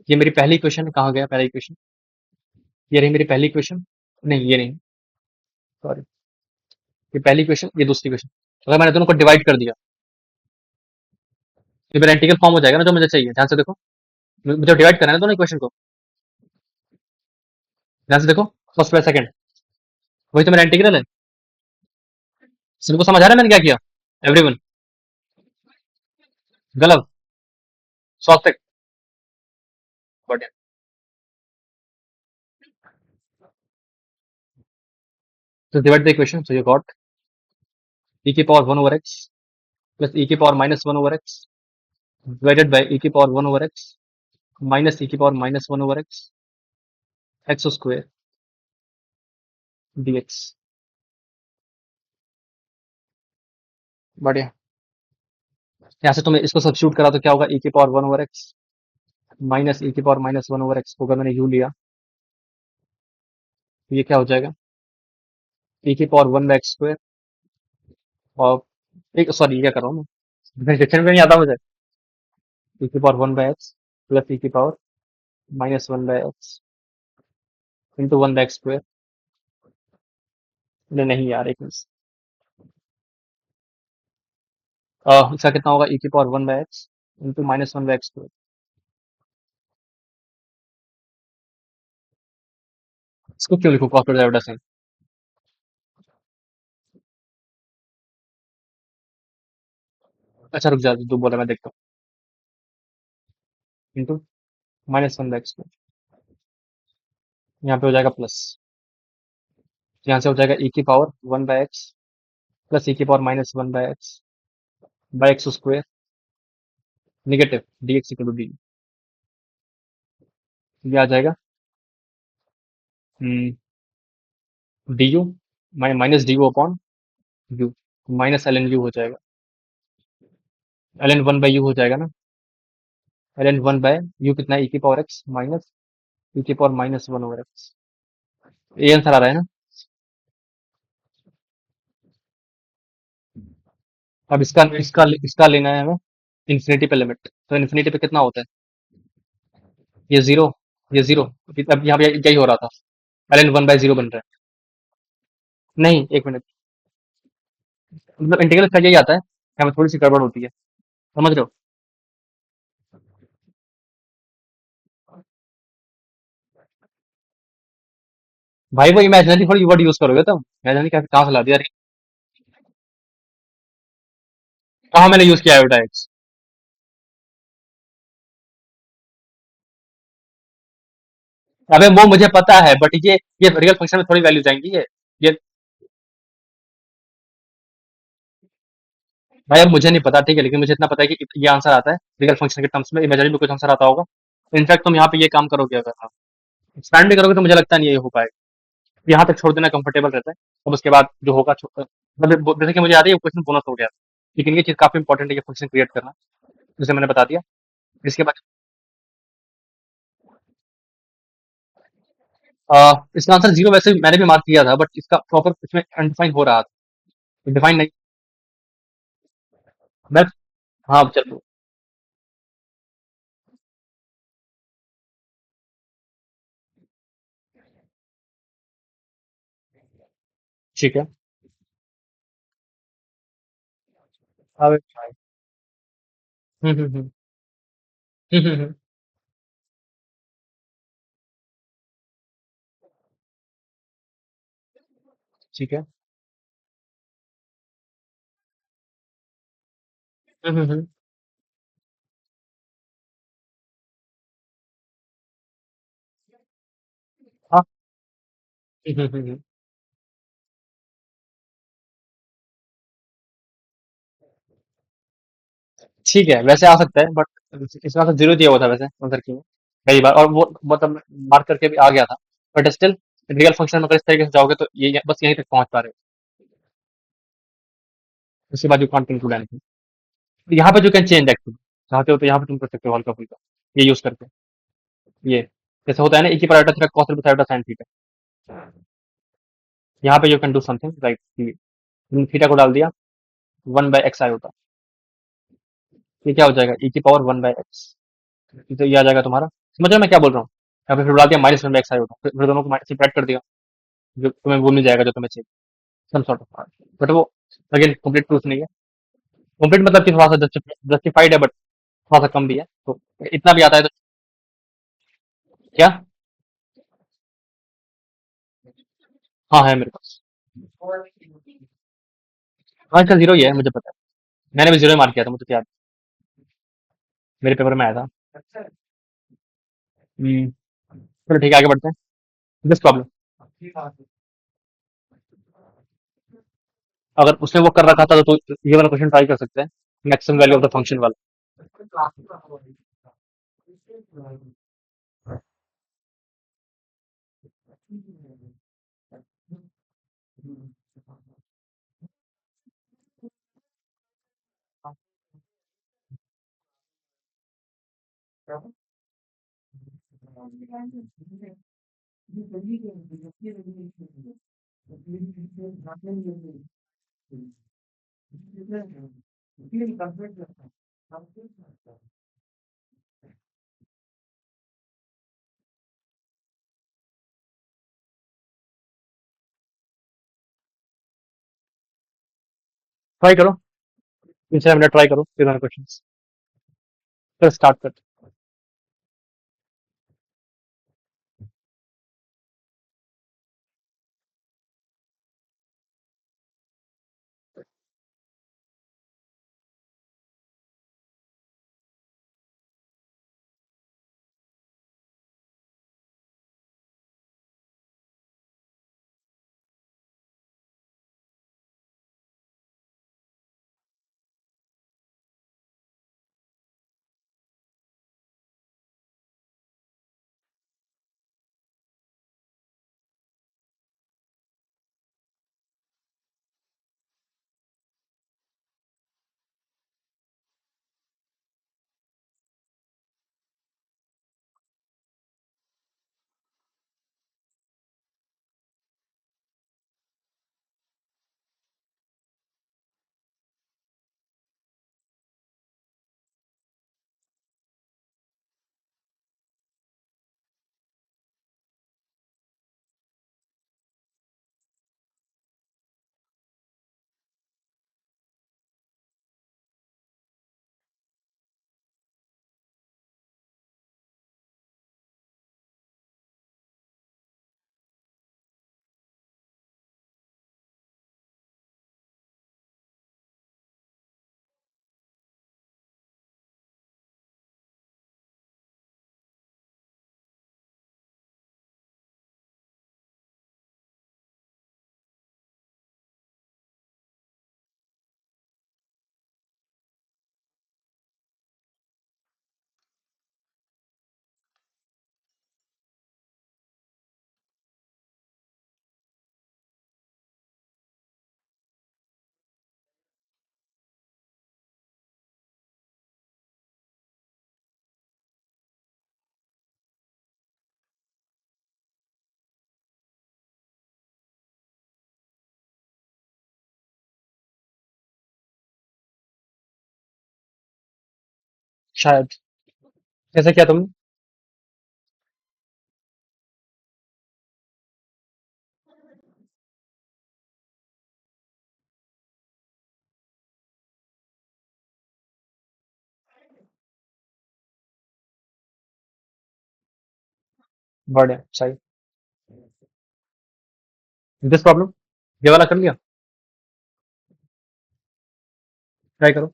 ये मेरी पहली इक्वेशन, कहाँ गया पहला इक्वेशन? ये रही मेरी पहली इक्वेशन, नहीं ये नहीं, सॉरी, ये पहली इक्वेशन, ये दूसरी इक्वेशन। अगर मैंने दोनों को डिवाइड कर दिया, ये मेरा इंटीग्रल फॉर्म हो जाएगा ना, जो मुझे चाहिए। ध्यान से देखो, मुझे डिवाइड करना है ना दोनों इक्वेशन को। ध्यान से देखो, फर्स्ट बाय सेकंड, वही तो मेरा इंटीग्रल है। सबको समझ आ रहा है मैंने क्या किया? एवरीवन, गलत, स्वास्तिक, बढ़िया। So divide the equation. So you got e की पावर 1/x plus e की power minus 1/x divided by e की पावर 1/x माइनस e की power minus 1/x x square dx। बढ़िया। यहाँ से तुम्हें इसको सब्स्टिट्यूट करा तो क्या होगा? e की पावर 1/x माइनस e की पावर माइनस 1/x होगा, मैंने u लिया, तो ये क्या हो जाएगा? e की पावर 1/x स्क्वायर, और एक, सॉरी, क्या कर रहा हूँ मैं, डिक्शन में नहीं आता मुझे। e की पावर 1/x प्लस e की power minus 1/x into 1/x square. नहीं यार, एक मिनट, इसका कितना होगा? e की power 1/x into minus 1/x square. इसको क्यों लिखूं कॉस्ट डेल्टा से? अच्छा रुक जा, तू बोला, मैं देखता हूँ। इंटू माइनस 1/x स्क्वायर, यहाँ पे हो जाएगा प्लस, यहाँ से हो जाएगा e की पावर 1/x प्लस e की power minus 1/x by x square negative dx equal to d. ये आ जाएगा d u minus d u upon u, minus l n u हो जाएगा, एल एन 1/u हो जाएगा ना, एल एन 1/u कितना है? e की पावर x माइनस e की पावर माइनस 1/x। ये आंसर आ रहा है ना? अब इसका इसका इसका लेना है हमें इन्फिनिटी पे लिमिट, तो इन्फिनिटी पे कितना होता है? ये जीरो, ये जीरो, अब यहाँ पे यही हो रहा था। ln 1/0 बन रहा है। नहीं, एक मिनट, मतलब इंटीग्रल का यही आता है, यहाँ पे थोड़ी सी गड़बड़ होती है, समझ रहे हो? भाई वो इमेजिनरी थोड़ी वर्ड यूज करोगे तुम, इमेजिनरी कहाँ से ला दिया? अरे कहाँ मैंने यूज किया आयोटाइड्स? अबे वो मुझे पता है, बट ये रियल फंक्शन में थोड़ी वैल्यू जाएंगी ये भाई अब मुझे नहीं पता, ठीक है, लेकिन मुझे इतना पता है कि ये आंसर आता है रियल फंक्शन के टर्म्स में, इमेजिनरी में कुछ आंसर आता होगा। इनफैक्ट तुम यहाँ पे ये काम करोगे, अगर आप एक्सपैंड भी करोगे तो मुझे लगता नहीं ये हो पाएगा। यहाँ तक छोड़ देना कंफर्टेबल रहता है, अब उसके बाद जो होगा मतलब जैसे कि मुझे याद है ये क्वेश्चन बोनस हो गया था। लेकिन ये चीज काफी इंपॉर्टेंट है, ये फंक्शन क्रिएट करना, जिसे मैंने बता दिया। इसके बाद इसका आंसर जीरो वैसे मैंने भी मार्क किया था, बट इसका प्रॉपर इसमें अनडिफाइन हो रहा था, डिफाइन नहीं। मैं हाँ चलो, ठीक है। अब हम्म, हम्म, ठीक है। हम्म, हाँ, हम्म। ठीक है, वैसे आ सकता है, बट इसमें तो जीरो दिया हुआ था वैसे आंसर की में कई बार, और वो मतलब मार्क करके भी आ गया था, बट स्टिल रियल फंक्शन में अगर इस तरीके से जाओगे तो ये बस यहीं तक पहुंच पा रहे हो, उसके बाद यू कांट इंक्लूड एनीथिंग। यहाँ पे जो कैन चेंज एक्चुअली, चाहते हो तो यहाँ पे तुम कर सकते हो हल्का फुल्का, ये यूज करके, ये जैसे होता है ना, एक ही पर theta cos theta sin theta, यहाँ पे you can do something right, तुमने थीटा को डाल दिया 1/x आयोटा, ये क्या हो जाएगा e की पावर 1/x, तो ये आ जाएगा तुम्हारा, समझ रहे हो मैं क्या बोल रहा हूँ? यहाँ पे फिर डाल दिया -1/x आयोटा, फिर दोनों को सब्ट्रैक्ट कर दिया, जो तुम्हें वो मिल जाएगा जो तुम्हें चाहिए, सम सॉर्ट ऑफ, बट वो अगेन कंप्लीट प्रूफ नहीं है। कंप्लीट मतलब कि थोड़ा सा जस्टिफाइड है, बट थोड़ा सा कम भी है, तो इतना भी आता है तो क्या? हाँ है मेरे पास। हाँ इसका जीरो ही है, मुझे पता है, मैंने भी जीरो मार्क किया था, मुझे तो याद है, मेरे पेपर में आया था। हम्म, चलो ठीक है, आगे बढ़ते हैं। दिस प्रॉब्लम, अगर उसने वो कर रखा था तो ये वाला क्वेश्चन ट्राई कर सकते हैं, maximum value of the function वाला। ट्राई करो, 3 से 5 मिनट ट्राई करो ये दोनों क्वेश्चन, फिर स्टार्ट कर। शायद। कैसे किया तुमने? बढ़िया, सही। दिस प्रॉब्लम, ये वाला कर लिया। ट्राई करो।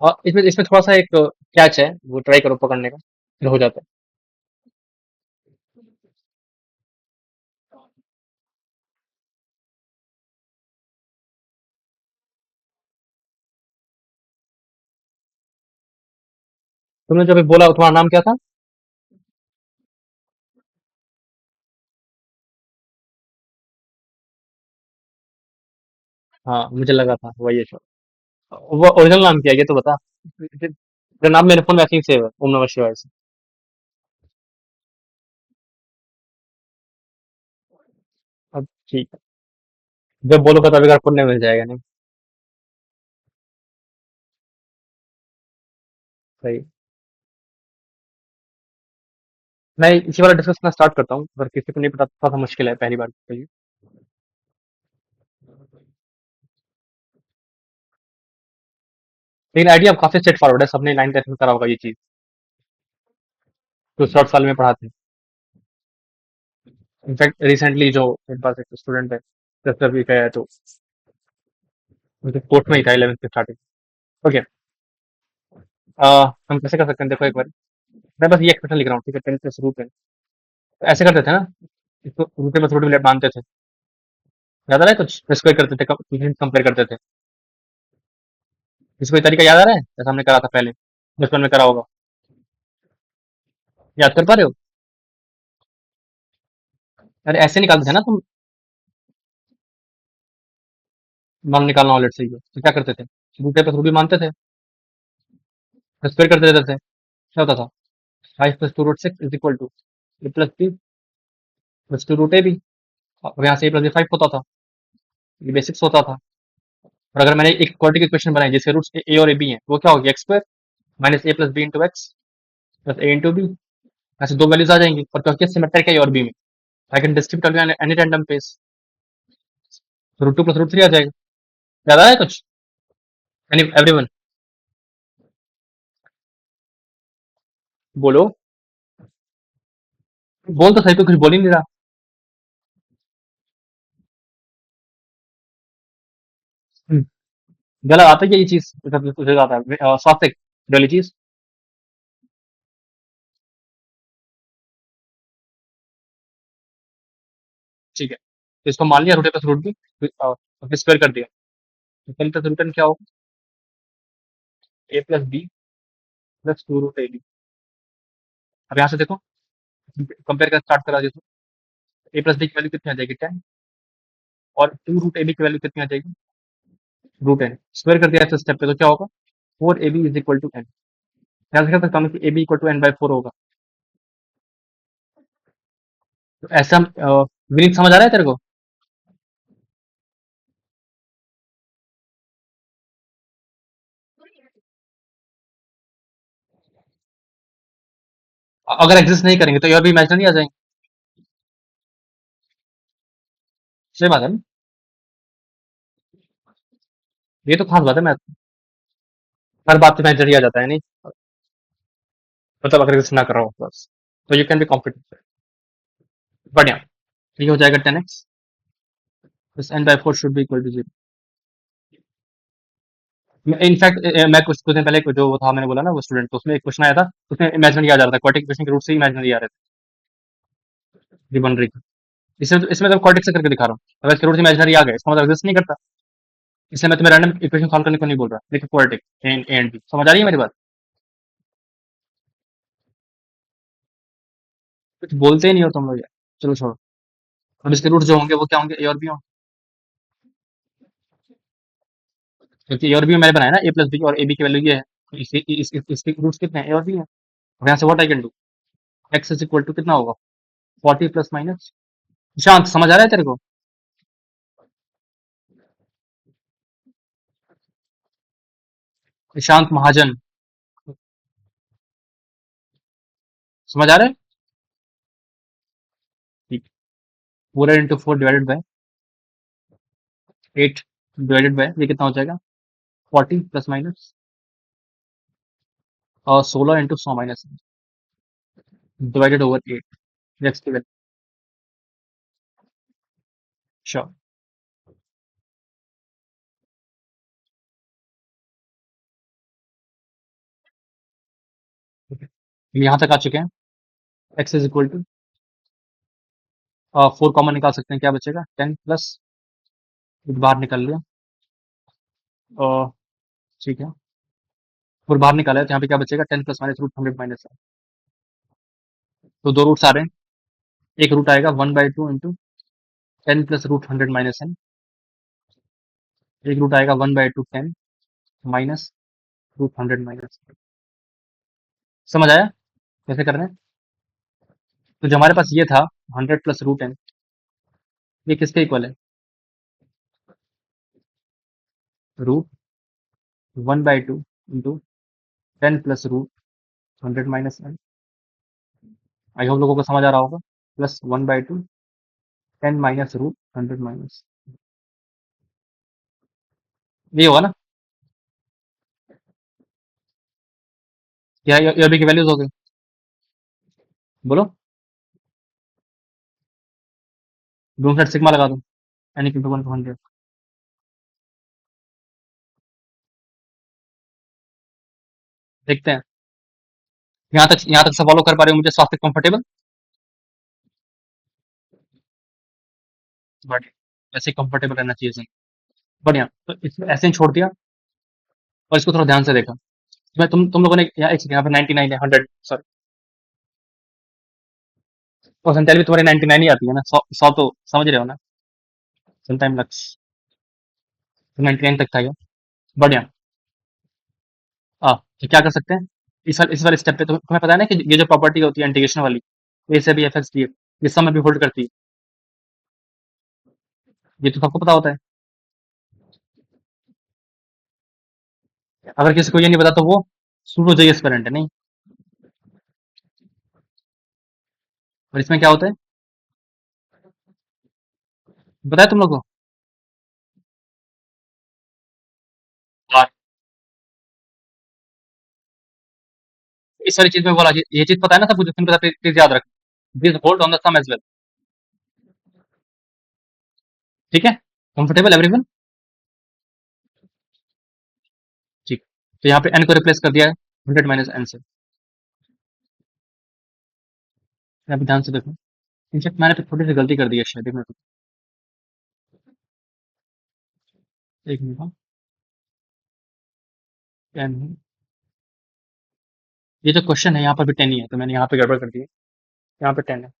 और इसमें इसमें थोड़ा सा एक कैच है, वो ट्राई करो पकड़ने का, फिर हो जाता है। तुमने जो अभी बोला तुम्हारा नाम क्या था? हाँ, मुझे लगा था वही है शायद। वो ओरिजिनल नाम क्या है ये तो बता। तेरा नाम मेरे फोन में ऐसे ही सेव है, ओम नमः शिवाय से। अब ठीक है, जब बोलोगा तभी घर पुण्य मिल जाएगा नहीं। सही। मैं इसी वाला डिस्कस करना स्टार्ट करता हूँ, अगर किसी को नहीं पता तो थोड़ा सा मुश्किल है पहली बार के लिए। लेकिन आइडिया काफी स्ट्रेट फॉरवर्ड है, सबने 9th 10th में करा होगा ये चीज, जो शॉर्ट साल में पढ़ाते हैं। इनफैक्ट रिसेंटली जो मेरे पास एक स्टूडेंट है, 10वीं का है, तो मुझे कोर्ट में ही था 11th के स्टार्टिंग। ओके। हम कैसे कर सकते हैं, देखो एक बार मैं बस ये एक्सप्रेशन लिख रहा हूँ, ठीक है? 10 प्लस रूट 10। ऐसे करते थे ना, इसको रूट प्लस रूट मिनट मानते थे, याद आ रहा है कुछ? स्क्वायर करते थे, कंपेयर करते थे। इसको ये तरीका याद आ रहा है जैसा हमने करा था पहले, बचपन में करा होगा? याद कर पा रहे हो? अरे ऐसे निकालते थे ना तुम। मान निकालना हो, लेट से तो क्या करते थे? रूट प्लस रूट भी मानते थे, स्क्वायर करते रहते थे। क्या होता था? 5 + 2 √6 is equal to a plus b plus 2 √ab। अब यहाँ से ए प्लस बी 5 होता था, ये बेसिक्स होता था। और अगर मैंने एक क्वाड्रेटिक इक्वेशन बनाई जिसके रूट्स ए और ए बी हैं, वो क्या होगी? X square minus A plus B into x plus A into B. ऐसे दो वैल्यूज आ जाएंगी, और क्योंकि सिमेट्रिक है ए और बी में, I can distribute any random piece, तो √2 + √3 आ जाएगा। याद आया कुछ? Any everyone? बोलो। बोल तो सही, तो कुछ बोल ही नहीं रहा। हम्म, गलत आता है ये चीज, तुझे आता है स्वास्थ्य वाली चीज। ठीक है, तो इसको मान लिया रूट ए प्लस रूट बी, फिर स्क्वायर कर दिया, तो टेन प्लस रूट एन क्या होगा? ए प्लस बी प्लस 2 √ab। अब यहाँ से देखो, कंपेयर कर स्टार्ट करा देखो, ए प्लस बी की वैल्यू कितनी आ जाएगी? 10। और 2 √ab की वैल्यू कितनी आ जाएगी? √n। स्क्वायर कर दिया इस स्टेप पे, तो क्या होगा? 4ab is equal to N. ध्यान से कह सकता हूँ कि ab इक्वल टू n/4 होगा। तो ऐसा मीनिंग समझ आ रहा है तेरे को? अगर एग्जिस्ट नहीं करेंगे तो और भी इमेजिनरी आ जाएंगे। सही बात है ना? ये तो खास बात है, मैं हर बात पे इमेजिनरी आ जाता है नहीं, मतलब अगर एग्जिस्ट ना कर रहा हो बस, तो यू कैन बी कॉम्पिटेंट। बढ़िया। तो ये हो जाएगा 10x plus n/4 should be equal to 0। In fact मैं कुछ दिन पहले जो वो था, मैंने बोला ना वो स्टूडेंट, तो उसमें एक क्वेश्चन आया था, उसमें इमेजिनरी आ जा रहा था, क्वाड्रेटिक इक्वेशन के रूट से ही इमेजिनरी आ रहे थे, बन रही थी। इसमें तो क्वाड्रेटिक से करके दिखा रहा हूँ, अगर इसके रूट इमेजिनरी आ गए इसका मतलब एग्जिस्ट नहीं करता। इसलिए मैं तुम्हें रैंडम इक्वेशन सॉल्व करने को नहीं बोल रहा, देखो क्वाड्रेटिक ए एंड बी, समझ आ रही है मेरी बात? कुछ बोलते ही नहीं हो तुम लोग यार। चलो छोड़ो। अब इसके रूट जो होंगे वो क्या होंगे? ए और बी होंगे, क्योंकि ए और बी मैंने बनाया ना, ए प्लस बी और ए बी की वैल्यू ये है, तो इसके रूट्स कितने हैं? ए और बी है। अब यहाँ से what I can do, x is equal to कितना होगा? 40 प्लस माइनस। शांत, समझ आ रहा है तेरे को? ईशांत महाजन। समझ आ रहा है? ठीक। 4 into 4 divided by 8 divided by ये कितना हो जाएगा? 40 प्लस माइनस और 16 into 100 minus divided over 8। Next की वैल्यू। श्योर। यहाँ तक आ चुके हैं। x is equal to 4 common निकाल सकते हैं, क्या बचेगा? 10 प्लस बाहर निकाल लिया और ठीक है, और बाहर निकाला है तो यहाँ पे क्या बचेगा? 10 प्लस माइनस रूट 100 माइनस है। तो दो रूट्स आ रहे हैं। एक रूट आएगा 1/2 into 10 plus root 100 minus n. एक रूट आएगा 1/2 10 माइनस रूट 100 माइनस। समझ आया कैसे करना है? तो जो हमारे पास ये था 100 प्लस रूट एन, ये किसके इक्वल है? Root 1/2 into 10 plus root 100 minus n. I hope लोगों को समझ आ रहा होगा। प्लस 1/2 10 माइनस रूट 100 माइनस, ये होगा ना? क्या ये अभी की वैल्यूज हो गई? बोलो। दोनों साइड सिग्मा लगा दो। N equal to 1/100। देखते हैं यहाँ तक से फॉलो कर पा रहे हो मुझे स्वास्थ्य कंफर्टेबल? बढ़िया, ऐसे कंफर्टेबल रहना चाहिए सही। बढ़िया, तो इसमें ऐसे ही छोड़ दिया और इसको थोड़ा ध्यान से देखा। मैं तुम लोगों ने यहाँ एक सेकंड, यहाँ पे 99 है, 100 सॉरी, परसेंटाइल भी तुम्हारी 99 ही आती है ना? 100 तो समझ रहे हो ना? समटाइम लक्स तो 99 तक था ये। बढ़िया। तो क्या कर सकते हैं इस वाले स्टेप पे? तुम्हें पता है ना कि ये जो प्रॉपर्टी होती है इंटीग्रेशन वाली, ए से भी एफ एक्स डी ये सब में भी होल्ड करती है। ये तो सबको पता होता है। अगर किसी को ये नहीं पता तो वो सूडो जे एस्पेरेंट है नहीं। और इसमें क्या होता है बताया तुम लोग को? और इस वाली चीज में बोला ये चीज पता है ना, सब कुछ पता है, प्लीज याद रख। This hold on the sum as well. ठीक है, कंफर्टेबल एवरीवन? ठीक। तो यहाँ पे एन को रिप्लेस कर दिया है 100 माइनस एन से। यहाँ पे ध्यान से देखो, इनफेक्ट मैंने तो थोड़ी सी गलती कर दी है शायद। एक मिनट, टेन है। ये जो क्वेश्चन है यहाँ पर भी 10 ही है, तो मैंने यहाँ पे गड़बड़ कर दी है। यहाँ पे 10 है।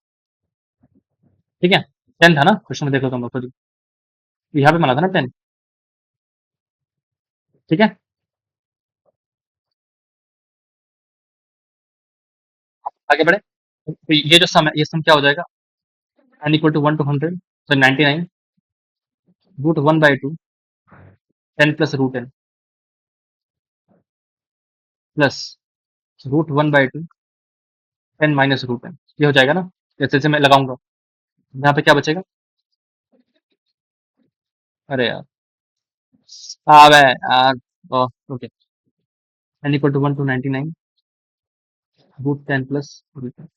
ठीक है, 10 था ना क्वेश्चन में, देख लो तुम लोग खुद ही। यहाँ पे माना था ना 10। ठीक है, आगे बढ़े। तो ये जो सम है, ये सम क्या हो जाएगा? एन इक्वल टू 1 to 100, तो 99 root 1/2 10 plus root n plus root 1/2 10 minus root n. ये हो जाएगा ना? जैसे जैसे मैं लगाऊंगा यहाँ पे क्या बचेगा? अरे यार, अबे यार, okay. N equal to 1 to 99 root 10 plus root n.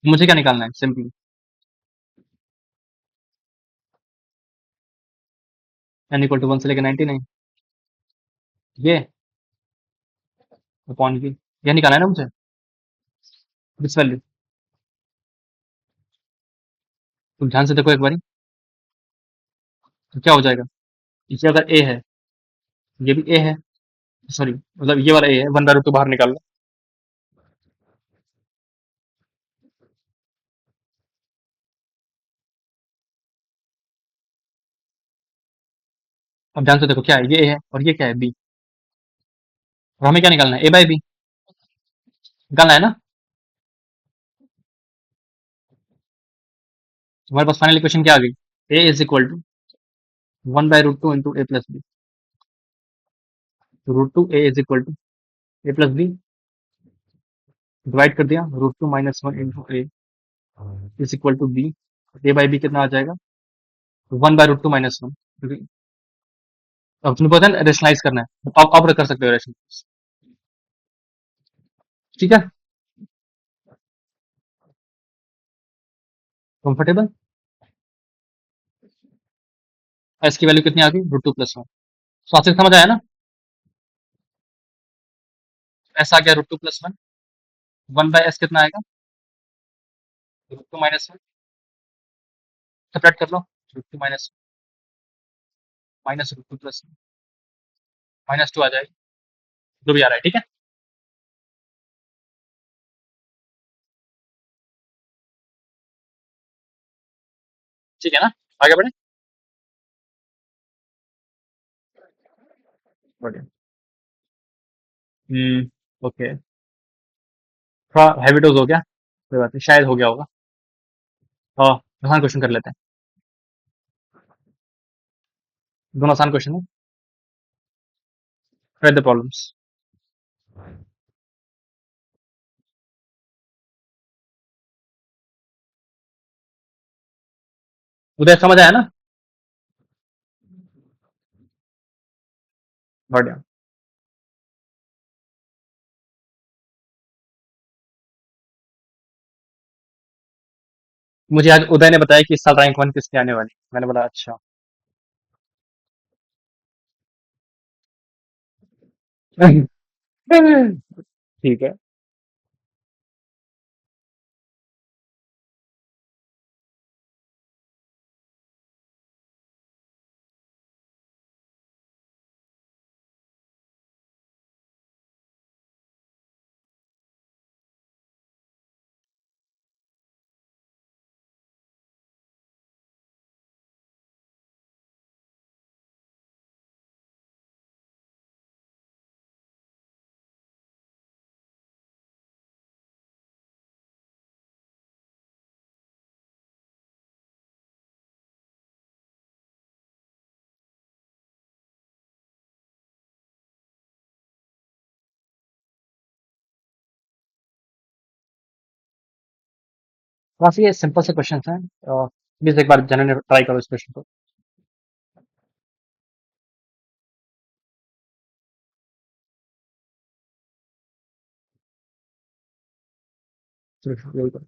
मुझे क्या निकालना है? सिंपली एन इक्वल टू 1 से लेकर 99, ये अपॉन की, ये निकालना है ना मुझे, दिस वैल्यू। तुम ध्यान से देखो एक बारी, तो क्या हो जाएगा? इसे अगर ए है, ये भी ए है, सॉरी मतलब ये वाला ए है, 1/2 बाहर निकाल लो। अब ध्यान से देखो, क्या है? ये ए है और ये क्या है? बी। और हमें क्या निकालना है? ए बाई बी निकालना है ना? हमारे पास फाइनल इक्वेशन क्या आ गई? A is equal to 1/√2 into a plus b. तो root two a is equal to a plus b, divide कर दिया, root two minus one into a is equal to b. A by b कितना आ जाएगा, one by root two minus one. अब तुम्हें पता है रेशनलाइज करना है, तो आप कर सकते हो रेशनलाइज। ठीक है, कंफर्टेबल। एस की वैल्यू कितनी आ गई, रूट टू प्लस वन। तो समझ आया ना, एस आ गया root two plus one, one by s कितना आएगा, root two minus one. Separate कर लो, root two minus minus root two plus minus two आ जाएगी, जो भी आ रहा है। ठीक है, ठीक है ना, आगे बढ़े। बढ़िया। ओके, थोड़ा हैवी डोज हो गया, कोई बात नहीं, शायद हो गया होगा। हाँ, आसान क्वेश्चन कर लेते हैं, दोनों आसान क्वेश्चन है। Try the problems. उदय समझ आया ना, बढ़िया। मुझे आज उदय ने बताया कि इस साल रैंक वन किसकी आने वाली, मैंने बोला अच्छा। ठीक है। काफी ये सिंपल से क्वेश्चन हैं, प्लीज एक बार जनरल ट्राई करो इस क्वेश्चन को। सिर्फ यही करो।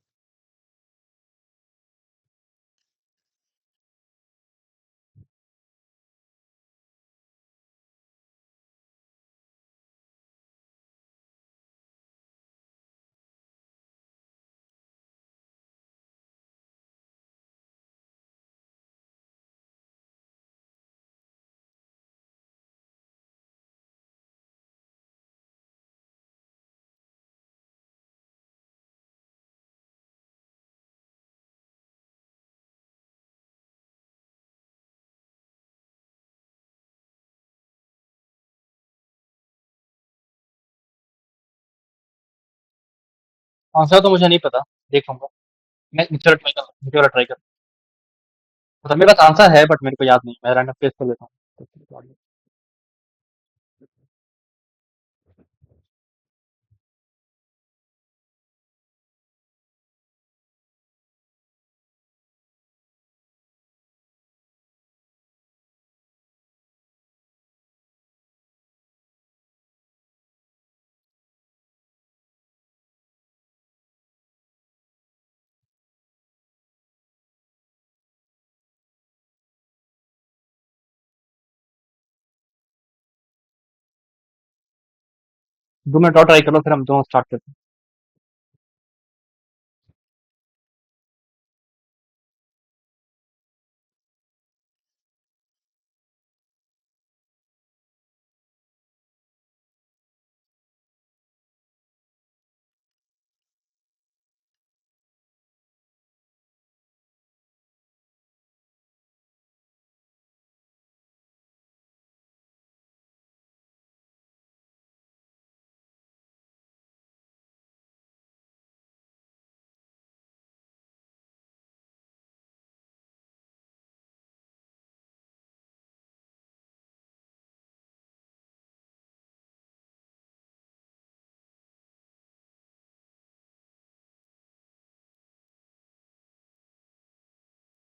आंसर तो मुझे नहीं पता, देख लूंगा। मैं चलो ट्राई कर, मुझे वाला ट्राई कर। मतलब मेरे पास आंसर है बट मेरे को याद नहीं, मैं रैंडम पेज कर लेता हूँ। दो मिनट और ट्राई कर लो, फिर हम दोनों स्टार्ट करते हैं।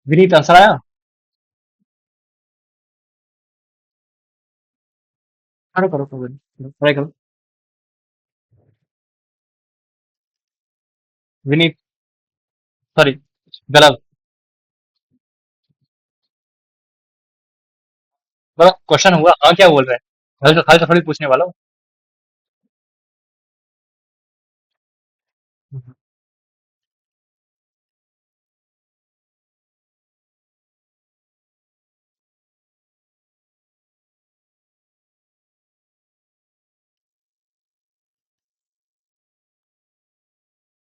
विनीत आंसर आया? करो करो करो, ट्राई करो। विनीत, सॉरी, गलत। मतलब क्वेश्चन हुआ, हाँ क्या बोल रहे हैं? खाली तो थोड़ी पूछने वाला हूँ।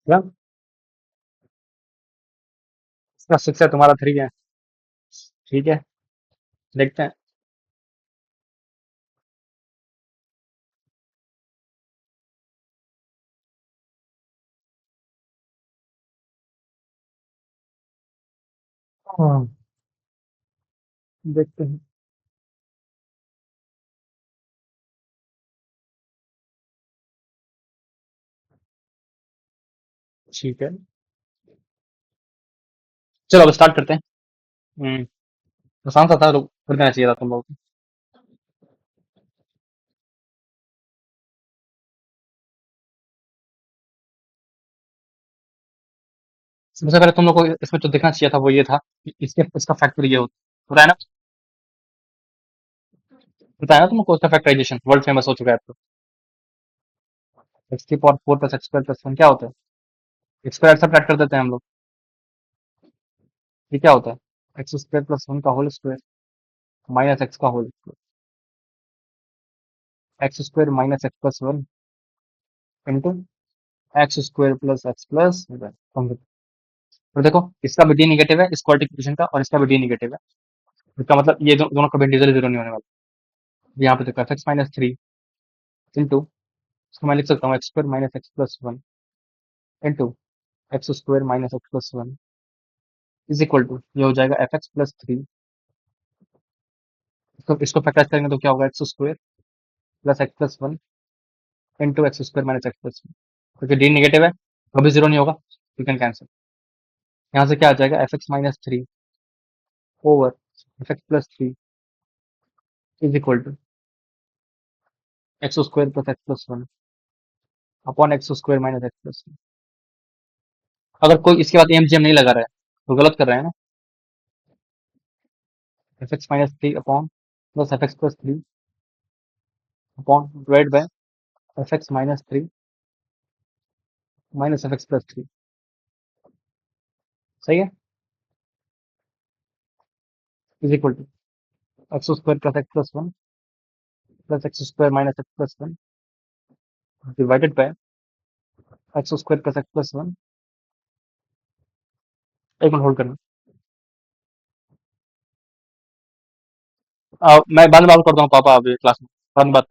क्या? इसका सिक्स है, तुम्हारा थ्री है। ठीक है, देखते हैं। हाँ, देखते हैं। ठीक है, चलो अब स्टार्ट करते हैं। हम्म, आसान सा था, तो कर देना चाहिए था तुम लोग को। सबसे पहले तुम लोग को इसमें जो देखना चाहिए था वो ये था कि इसके इसका फैक्टर ये होता, बताया ना? बताया ना तुमको, इसका फैक्टराइजेशन वर्ल्ड फेमस हो चुका है अब तो। एक्स की power four plus x square plus one क्या होता है? एक्स स्क्वायर सब ऐड कर देते हैं हम लोग। ये क्या होता है? एक्स स्क्वायर प्लस वन का होल स्क्वायर माइनस एक्स का whole square, x square minus x plus one into x square plus x plus one. तो देखो, इसका भी डी निगेटिव है, इस क्वाड्रेटिक का, और इसका भी डी निगेटिव है। इसका मतलब ये दोनों कभी इंटीजर जीरो नहीं होने वाला। यहाँ पे देखो, एक्स माइनस थ्री इंटू, इसको मैं लिख सकता हूँ x square minus x plus one into x square minus x plus one is equal to, ये हो जाएगा एफ एक्स प्लस थ्री। इसको फैक्टराइज करेंगे तो क्या होगा? X square plus x plus one into x square minus x plus one. क्योंकि d negative है, कभी जीरो नहीं होगा, यू कैन कैंसिल। यहाँ से क्या आ जाएगा? F x minus three over f x plus three is equal to x square plus x plus one upon x square minus x plus one. अगर कोई इसके बाद एम जी एम नहीं लगा रहा है तो गलत कर रहे हैं ना? F x minus three upon plus f x plus three upon divide by f x minus three minus f x plus three. सही है, is equal to x square plus x plus one plus x square minus x plus one divided by x square plus x plus one. एक minute hold करना। मैं बाद में बात करता हूँ पापा, अभी क्लास में बाद में बात।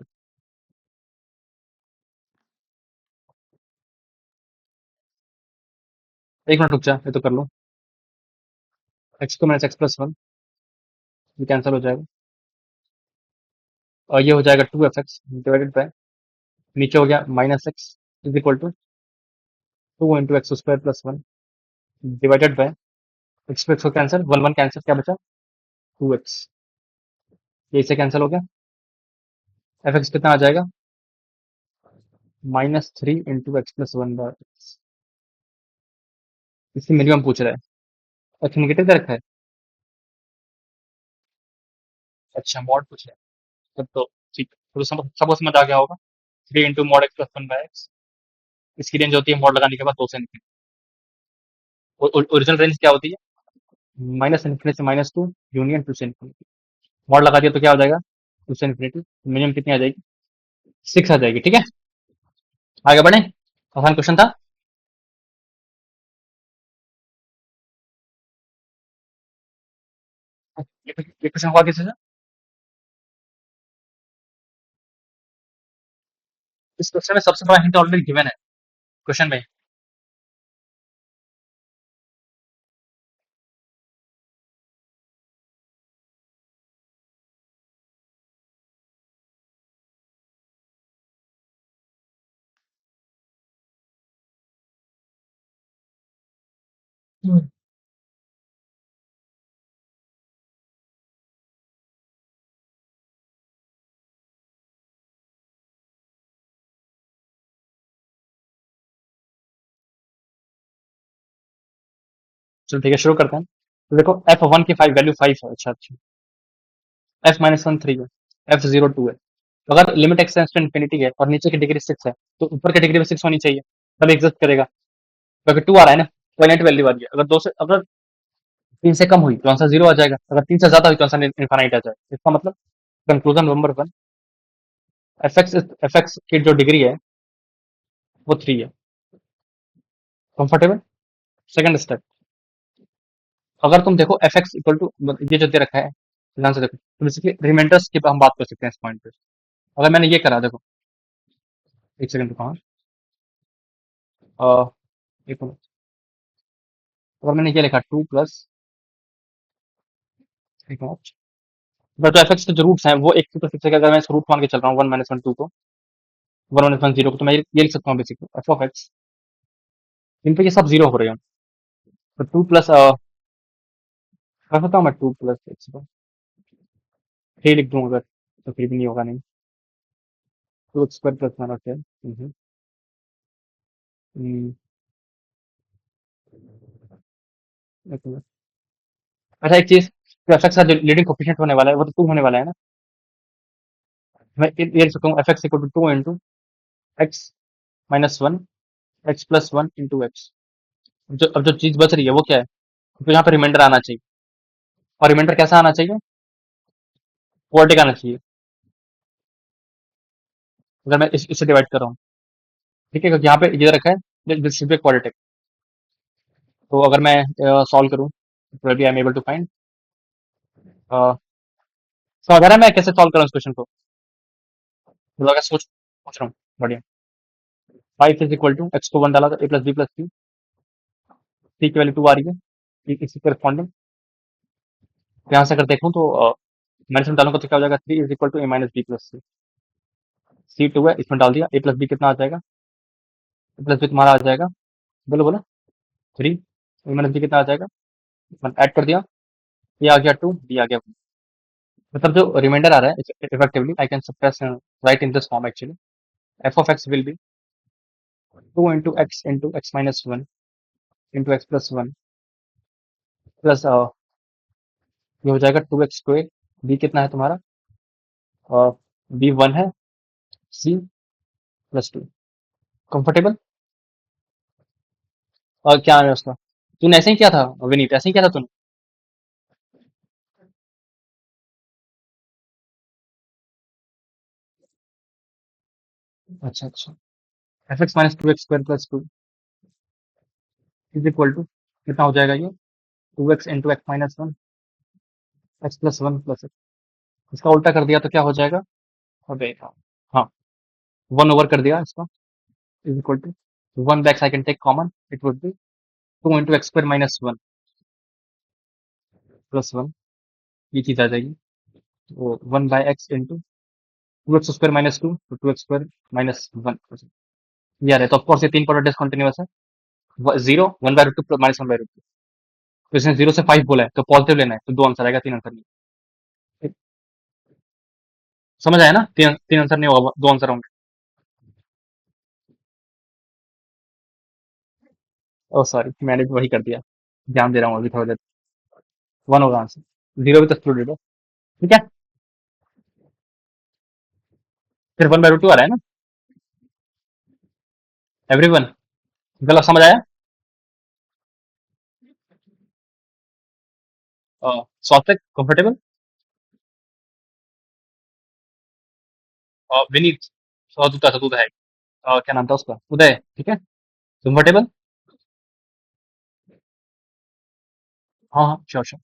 एक मिनट रुक जा, ये तो कर लो। एक्स को माइनस एक्स प्लस वन, ये कैंसिल हो जाएगा, और ये हो जाएगा two f x divided by, नीचे हो गया minus x is equal to two into x square plus one divided by x को कैंसिल, वन वन कैंसिल, क्या बचा? Two x. ये इससे कैंसिल हो गया। एफ एक्स कितना आ जाएगा? Minus three into x plus one by x. इससे मिनिमम पूछ रहा है। एक्स निगेटिव दे रखा है। अच्छा, मॉड पूछ रहा है, तब तो ठीक है, तो सबको समझ आ गया होगा। Three into mod x plus one by x, इसकी रेंज होती है मॉड लगाने के बाद दो से इनफिनिटी। ओरिजिनल रेंज क्या होती है? माइनस इन्फिनिटी से माइनस टू यूनियन टू से इन्फिनिटी। मॉड लगा दिया तो क्या हो जाएगा? टू से इन्फिनिटी, मिनिमम कितनी आ जाएगी? सिक्स आ जाएगी। ठीक है, आगे बढ़े। आसान क्वेश्चन था। ये क्वेश्चन हुआ किसी से? इस क्वेश्चन में सबसे बड़ा हिंट ऑलरेडी गिवन है क्वेश्चन में। चलो ठीक है, शुरू करते हैं। तो देखो f1 की फाइव वैल्यू 5 है। अच्छा अच्छा। f-1 3 है। f0 2 है। तो अगर लिमिट एक्सटेंस टू इन्फिनिटी है और नीचे की डिग्री 6 है, तो ऊपर की डिग्री भी 6 होनी चाहिए, तब एग्जिस्ट करेगा। क्योंकि 2 आ रहा है ना, फाइनाइट वैल्यू आ रही है। अगर 2 से, अगर 3 से कम हुई तो आंसर 0 आ जाएगा, अगर 3 से ज्यादा हुई तो आंसर इनफाइनाइट आ जाएगा। इसका मतलब कंक्लूजन नंबर 1, एफ एक्स की जो डिग्री है वो 3 है। कंफर्टेबल। सेकंड स्टेप, अगर तुम देखो एफ एक्स इक्वल टू, ये जो दे रखा है, ध्यान से देखो, तो बेसिकली रिमाइंडर्स की हम बात कर सकते हैं इस पॉइंट पे। अगर मैंने ये करा, देखो, एक सेकंड रुको, हाँ, एक मिनट। अगर मैंने ये लिखा 2 प्लस, एक मिनट, तो एफ एक्स के जो रूट्स हैं वो 1 2 6 है। अगर मैं इस रूट मान के चल रहा हूँ 1 माइनस 1 2 को, 1 माइनस 1 0 को, तो मैं ये लिख सकता हूँ बेसिकली एफ ऑफ एक्स, इन पे ये सब 0 हो रहे हैं। तो 2 प्लस, कर सकता हूँ मैं 2 प्लस एक्स को 3 लिख दूँ अगर, तो फिर भी नहीं होगा, नहीं। 2 एक्स स्क्वायर प्लस 1 होते हैं। एक मिनट। अच्छा, एक चीज, तो एफ एक्स का जो लीडिंग कोफिशिएंट होने वाला है वो तो 2 होने वाला है ना। मैं ये लिख सकता हूँ f x equal to 2 into x minus 1 x plus 1 into x. अब जो चीज बच रही है वो क्या है, तो यहाँ पे रिमाइंडर आना चाहिए। और रिमाइंडर कैसा आना चाहिए, क्वाड्रेटिक आना चाहिए। अगर मैं इससे डिवाइड कर रहा हूँ, ठीक है, क्योंकि यहाँ पे ये रखा है दिस शुड बी क्वाड्रेटिक। तो अगर मैं सॉल्व करूँ, probably I am able to find, तो अगर मैं कैसे सॉल्व करूँ इस क्वेश्चन को, मतलब अगर सोच रहा हूँ, बढ़िया। 5 इज इक्वल टू, एक्स को 1 डाला तो ए प्लस बी प्लस सी, सी की वैल्यू 2 आ रही है, इसी करस्पॉन्डिंग। यहाँ से अगर देखूँ तो माइनस में डालूंगा तो क्या हो जाएगा, 3 is equal to a minus b plus c. C 2 है, इसमें डाल दिया, ए प्लस बी कितना आ जाएगा, ए प्लस बी तुम्हारा आ जाएगा, बोलो बोलो, 3, ए माइनस बी कितना आ जाएगा, ऐड कर दिया, ये आ गया 2, बी आ गया 1। मतलब जो रिमाइंडर आ रहा है effectively I can suppress right in this form actually, F of x will be 2 into x minus 1 into x plus 1 plus, ये हो जाएगा 2 एक्स स्क्वायर, बी कितना है तुम्हारा, बी 1 है, सी प्लस 2। कंफर्टेबल। और क्या है उसका, तूने ऐसे ही किया था विनीत, ऐसे ही किया था तूने। अच्छा अच्छा। F x minus 2 x square plus 2 is equal to कितना हो जाएगा ये, 2 x into x minus 1 x plus 1 plus x. इसका उल्टा कर दिया तो क्या हो जाएगा, अबे हाँ, 1 ओवर कर दिया इसका, is equal to 1 backs I can take common, it would be 2 into x square minus 1 plus 1, ये चीज आ जाएगी। तो 1 by x into 2 x square minus 2, तो 2 एक्स स्क्वायर माइनस 1, ये आ रहा है। तो ऑफकोर्स ये 3 पार्ट डिसकंटिन्यूअस है, 0 1 by root 2 minus 1 by root 2। तो इसने 0 से 5 बोला है तो पॉजिटिव लेना है, तो 2 आंसर आएगा, 3 आंसर नहीं। समझ आया ना, 3 आंसर नहीं होगा, 2 आंसर होंगे। ओह सॉरी, मैंने भी वही कर दिया, ध्यान दे रहा हूँ अभी थोड़ी देर। 1 होगा आंसर, 0 भी तो एक्सक्लूडेड है। ठीक है, फिर 1 बाय रूट 2 आ रहा है ना, एवरीवन। गलत समझ आया। Soft comfortable. विनीत, दूध था, दूध है, क्या नाम था उसका, उदय, ठीक है, कंफर्टेबल। हाँ हाँ, श्योर श्योर।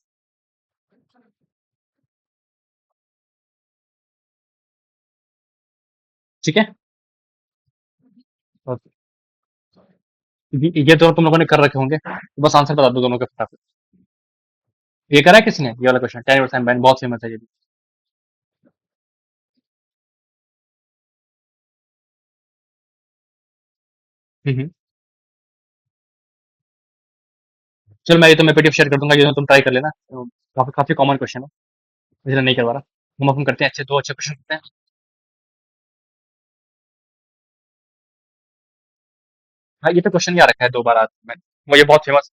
ठीक है, ओके। ये तो तुम लोगों ने कर रखे होंगे, तो बस आंसर बता दो दोनों के फटाफट। ये करा है किसने, ये वाला क्वेश्चन, 10 बहुत फेमस है ये भी। हम्म। चल, मैं ये तो मैं पीडीएफ शेयर कर दूंगा, ये तो तुम ट्राई कर लेना, काफी काफी कॉमन क्वेश्चन है, इसलिए नहीं करवा रहा। हम अपन करते हैं, अच्छे दो अच्छे क्वेश्चन करते हैं। हाँ, ये तो क्वेश्चन याद रखा है 2 बार आज में, वो ये बहुत फेमस।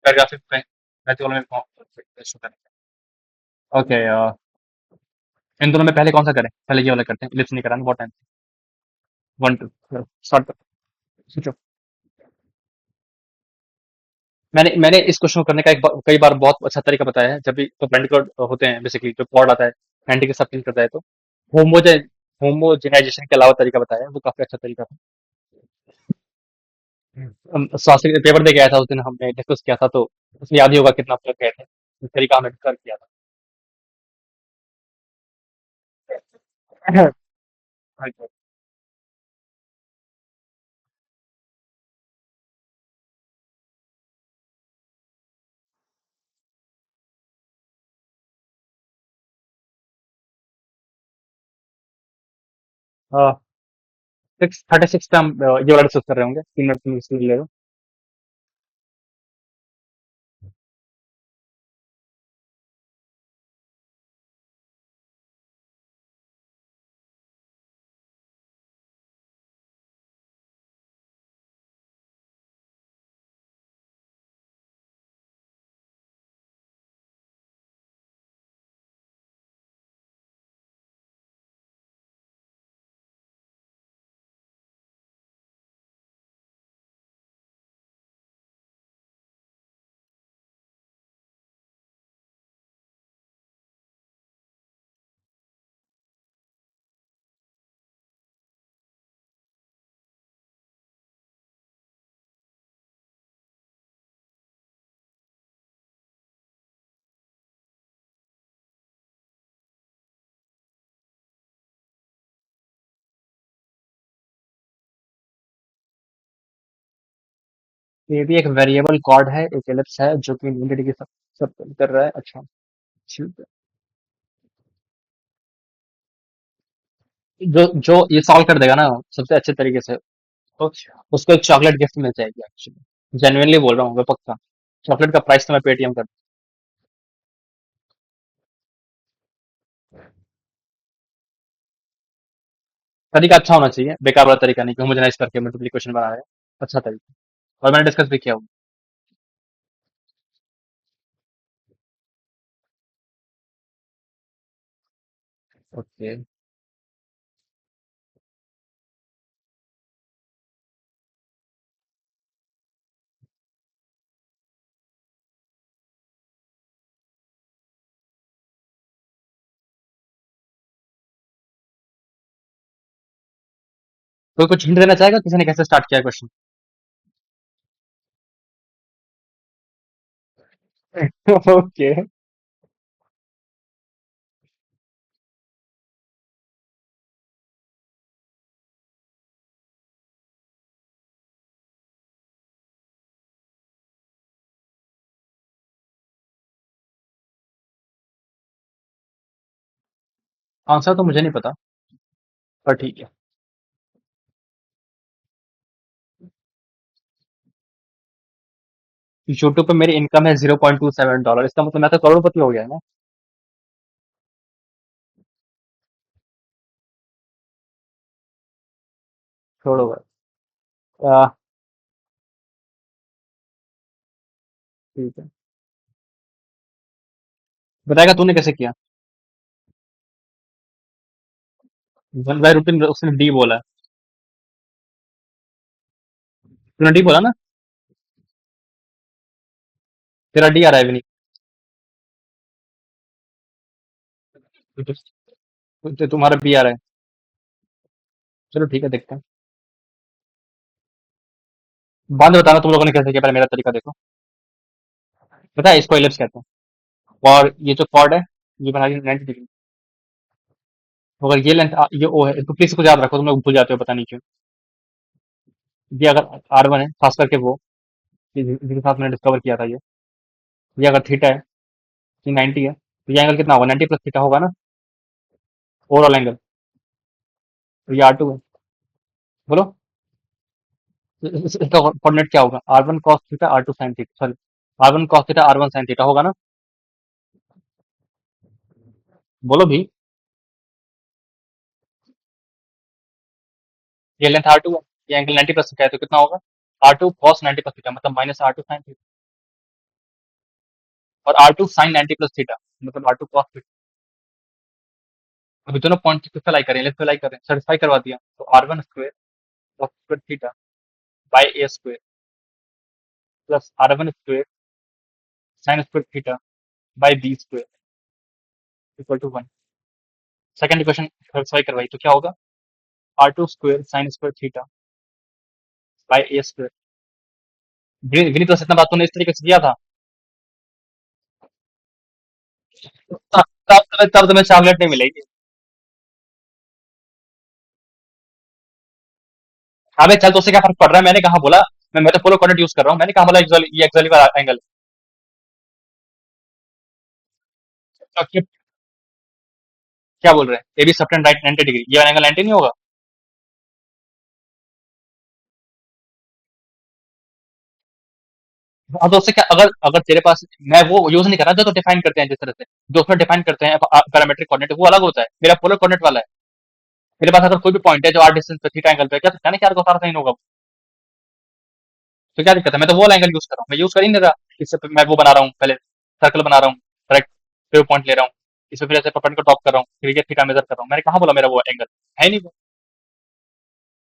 पैराग्राफिक प्रेक्टिकल में ओके। इन दोनों में पहले कौन सा करें? पहले ये वाला करते हैं, इलिप्स नहीं कराना बहुत टाइम। One two start. सोचो। मैंने इस क्वेश्चन को करने का कई बार बहुत अच्छा तरीका बताया है। जब भी तो पेंडिकुलर होते हैं, बेसिकली जो क्वाड आता है, एंटी के साथ फिल करता है, तो होमोजे होमोजेनाइजेशन के अलावा तरीका बताया है, वो काफी अच्छा तरीका था। स्वास्थ्य पेपर दे के आया था उस दिन, हमने डिस्कस किया था, तो उसमें याद ही होगा कितना फर्क गए थे। इस तरीका हमने डिस्कस किया था। सिक्स 36 पे हम ये वाला डिस्कस कर रहे होंगे, 3 मिनट में इसलिए ले लो। ये भी एक वेरिएबल कॉर्ड है, एक एलिप्स है जो कि 90 डिग्री सब सब कर रहा है। अच्छा, ठीक है। जो जो ये सॉल्व कर देगा ना सबसे अच्छे तरीके से, तो उसको एक चॉकलेट गिफ्ट मिल जाएगी एक्चुअली। जेन्युइनली बोल रहा हूँ मैं, पक्का। चॉकलेट का प्राइस तो मैं पेटीएम कर। तरीका अच्छा होना चाहिए, बेकार वाला तरीका नहीं कि होमोजेनाइज करके मल्टीप्लिकेशन बना रहे हैं। अच्छा तरीका, और मैंने डिस्कस भी किया हुआ। ओके। कोई कुछ हिंट देना चाहेगा, किसी ने कैसे स्टार्ट किया क्वेश्चन? ओके। आंसर तो मुझे नहीं पता, पर ठीक है। यूट्यूब पे मेरी इनकम है $0.27, इसका मतलब मैं तो करोड़पति हो गया है ना। छोड़ो भाई। आ, ठीक है। बताएगा तूने कैसे किया? वन बाय रूटीन उसने डी बोला है। तूने डी बोला ना? तेरा डी आ रहा है भी नहीं। तुम्हारा बी आ रहा है। चलो ठीक है, देखते हैं। बाद में बताना तुम लोगों ने कैसे किया, पहले मेरा तरीका देखो। पता है इसको एलिप्स कहते हैं, और ये जो कॉर्ड है, ये बना रही 90 डिग्री। अगर ये लेंथ ये ओ है, तो प्लीज इसको याद रखो, तुम लोग भूल जाते हो पता नहीं क्यों। ये अगर R1 है, खास करके वो जिसके साथ मैंने डिस्कवर किया था, ये अगर थीटा है, ये 90 है, तो ये एंगल कितना होगा? 90 प्लस थीटा होगा ना, ओवरऑल एंगल। तो ये R2 है। बोलो। इसका कोऑर्डिनेट क्या होगा? R1 cos theta, R2 sin theta, sorry, R1 cos theta, R1 sin theta होगा ना? बोलो भी। ये लेंथ R2 है, ये एंगल 90 प्लस थीटा है, तो कितना होगा? R2 cos 90 प्लस थीटा, मतलब माइनस R2 sin थीटा। और r two sine 90 plus theta, मतलब आर टू कॉस थीटा। अभी दोनों पॉइंट किस पे लाई करें, लेफ्ट पे लाई करें, सेटिस्फाई करवा दिया, तो r one square cos square theta by a square plus r one square sine square theta by b square equal to one. Second equation satisfy करवाई तो क्या होगा, r two square sine square theta by a square. Vineet बस इतना बात तूने इस तरीके से किया था। तब तुम्हें चॉकलेट नहीं मिलेगी। अबे चल, तो उससे क्या फर्क पड़ रहा है, मैंने कहा बोला, मैं तो पोलर कोऑर्डिनेट यूज कर रहा हूँ, मैंने कहा बोला ये एक्सोलिवर एंगल। क्या क्या बोल रहे हैं, a b subtend right 90 degree, ये वाला एंगल 90 नहीं होगा। हाँ तो उससे क्या, अगर अगर तेरे पास, मैं वो यूज नहीं कर रहा जो तो डिफाइन करते हैं जिस तरह से, जो उसमें डिफाइन करते हैं पैरामेट्रिक कोऑर्डिनेट, वो अलग होता है, मेरा पोलर कोऑर्डिनेट वाला है। मेरे पास अगर कोई भी पॉइंट है जो आर डिस्टेंस पे थीटा एंगल पे, क्या तो क्या को सारा साइन होगा, तो क्या दिक्कत है, मैं तो वो वाला एंगल यूज कर रहा हूँ, मैं यूज कर ही नहीं रहा। इससे मैं वो बना रहा हूँ, पहले सर्कल बना रहा हूँ, करेक्ट, फिर पॉइंट ले रहा हूँ, इसमें फिर ऐसे पॉइंट को टॉप कर रहा हूँ, फिर ये थीटा मेजर कर रहा हूँ, मैंने कहा बोला मेरा वो एंगल है नहीं वो।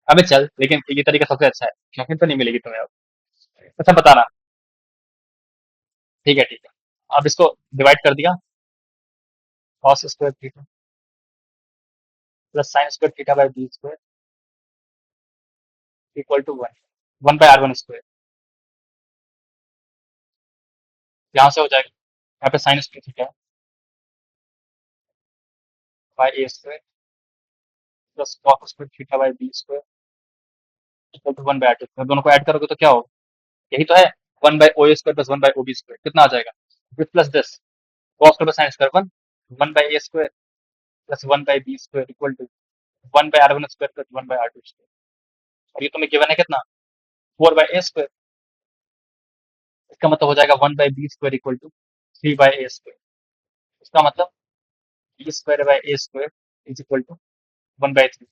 अबे चल, लेकिन ये तरीका सबसे अच्छा है, शौकीन तो नहीं मिलेगी तुम्हें अब। अच्छा बताना। ठीक है ठीक है। अब इसको डिवाइड कर दिया, cos square theta plus sine square theta by b square equal to one, one by r one square. यहाँ से हो जाएगा, यहाँ पे sine square theta by a square plus cos square theta by b square equal to one by r two. दोनों को add करोगे तो क्या होगा, यही तो है, one by o square plus one by o b square, कितना आ जाएगा, with plus this cos square sine square one, one by a square plus one by b square equal to one by r one square plus one by r two square. और ये तुम्हें given है कितना, four by a square, इसका मतलब हो जाएगा one by b square equal to three by a square. इसका मतलब b square by a square is equal to one by three.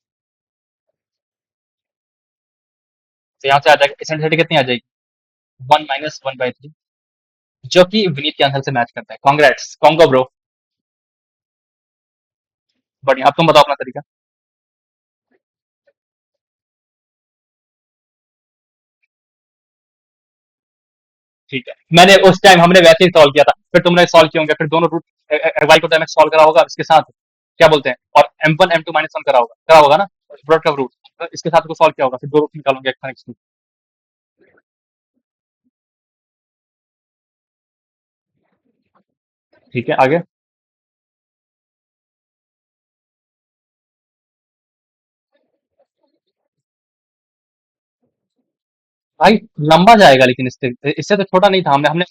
तो यहाँ से आ जाएगा एसेंशियलिटी कितनी आ जाएगी, one minus one by three, जो कि विनीत के आंसर से मैच करता है। Congrats, congo bro. बढ़िया, अब तुम बताओ अपना तरीका। ठीक है, मैंने उस टाइम हमने वैसे ही सॉल्व किया था, फिर तुमने सॉल्व किए होंगे, फिर दोनों रूट वाई को टाइम सॉल्व करा होगा इसके साथ, क्या बोलते हैं, और m one m two minus one करा होगा ना, प्रोडक्ट ऑफ रूट, इसके साथ को सॉल्व किया होगा, फिर दो रूट निकालोगे एक्स वन एक्स टू। ठीक है आगे। भाई लंबा जाएगा, लेकिन इससे इससे तो छोटा नहीं था, हमने हमने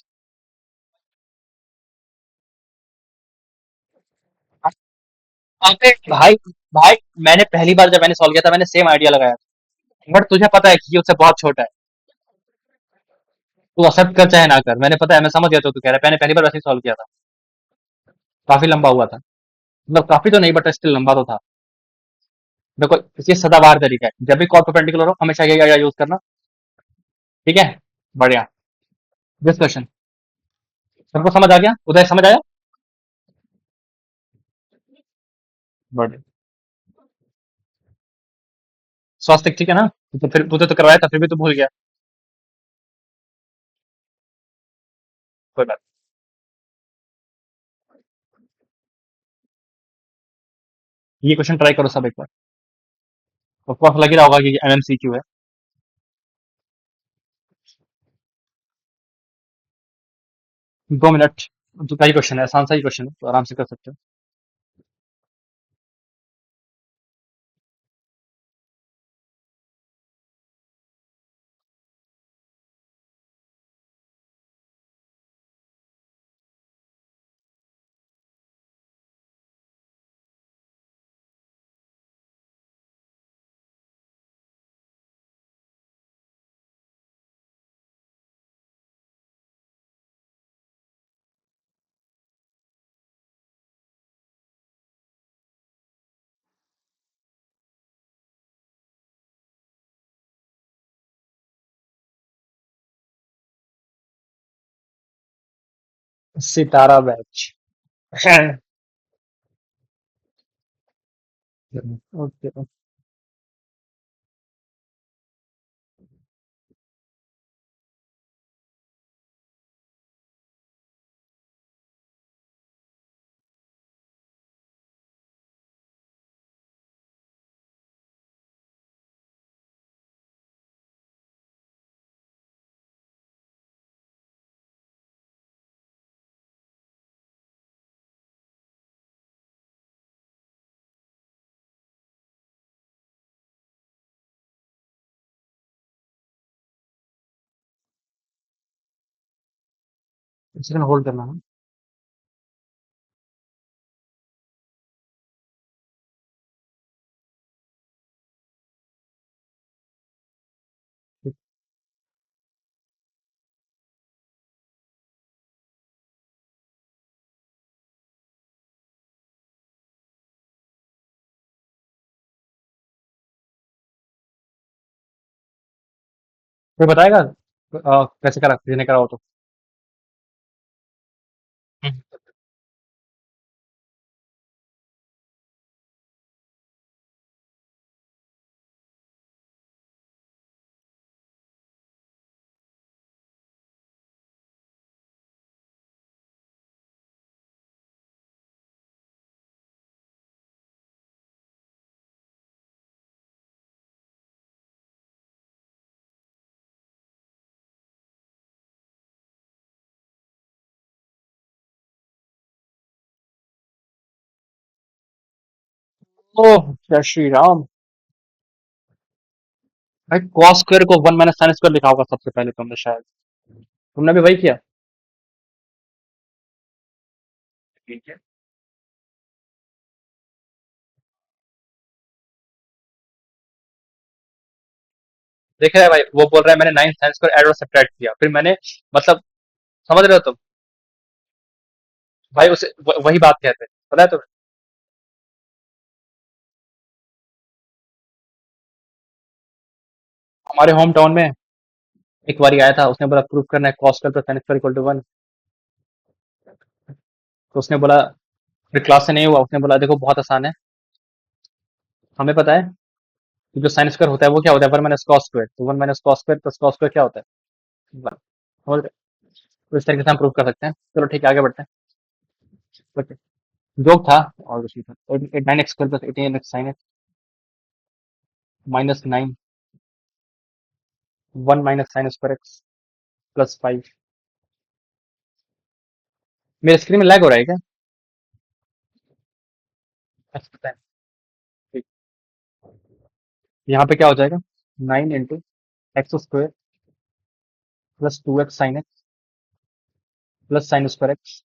अबे भाई, भाई मैंने पहली बार जब मैंने सॉल्व किया था, मैंने सेम आइडिया लगाया था, बट तुझे पता है कि ये उससे बहुत छोटा है। तू एक्सेप्ट कर चाहे ना कर, मैंने पता है, मैं समझ गया जो तू कह रहा है, मैंने पहली बार वैसे ही सॉल्व किया था, काफी लंबा हुआ था, मतलब काफी तो नहीं बट स्टिल लंबा तो था। देखो, ये सदाबहार तरीका है, जब भी कॉर्ड परपेंडिकुलर हो हमेशा ये आइडिया यूज करना। ठीक है, बढ़िया। दिस क्वेश्चन सबको समझ आ गया, उदय समझ आया। बढ़िया। स्वास्थ्य ठीक है ना, तो फिर तुझे तो करवाया था, फिर भी तू भूल गया, कोई बात नहीं। ये क्वेश्चन ट्राई करो सब एक बार, आपको लग ही रहा होगा कि एमएमसीक्यू है। 2 मिनट, तो का ही क्वेश्चन है, आसान सा ही क्वेश्चन है, तो आराम से कर सकते हो। सितारा बैच। ओके। एक सेकंड होल्ड करना है। कोई बताएगा कैसे करा किसने करा हो तो। हम्म। ओह जय श्री राम। भाई कॉस स्क्वायर को वन माइनस साइन स्क्वायर लिखा होगा सबसे पहले तुमने शायद। तुमने भी वही किया। ठीक है। देख रहा है भाई वो बोल रहा है मैंने नाइन साइन स्क्वायर ऐड और सब्ट्रैक्ट किया फिर मैंने मतलब समझ रहे हो तुम। भाई उसे वही बात कहते हैं पता है तुम्हें। हमारे होम टाउन में एक बारी आया था उसने बोला प्रूफ करना है cos square plus sine square equal to one. तो उसने बोला फिर क्लास से नहीं हुआ उसने बोला देखो बहुत आसान है। हमें पता है कि जो साइन स्क्वायर होता है वो क्या होता है वन माइनस कॉस स्क्वायर तो one minus cos square plus cos square क्या होता है वन। समझ रहे हो? तो इस तरीके से हम प्रूव कर सकते हैं चलो ठीक है आगे बढ़ते हैं। ओके। जोक था और कुछ नहीं था nine x square plus eighteen x sine x minus nine one minus sine square x plus five. मेरे स्क्रीन में लैग हो रहा है क्या। अच्छा पता है। ठीक। यहाँ पे क्या हो जाएगा nine into x square plus two x sine x plus sine square x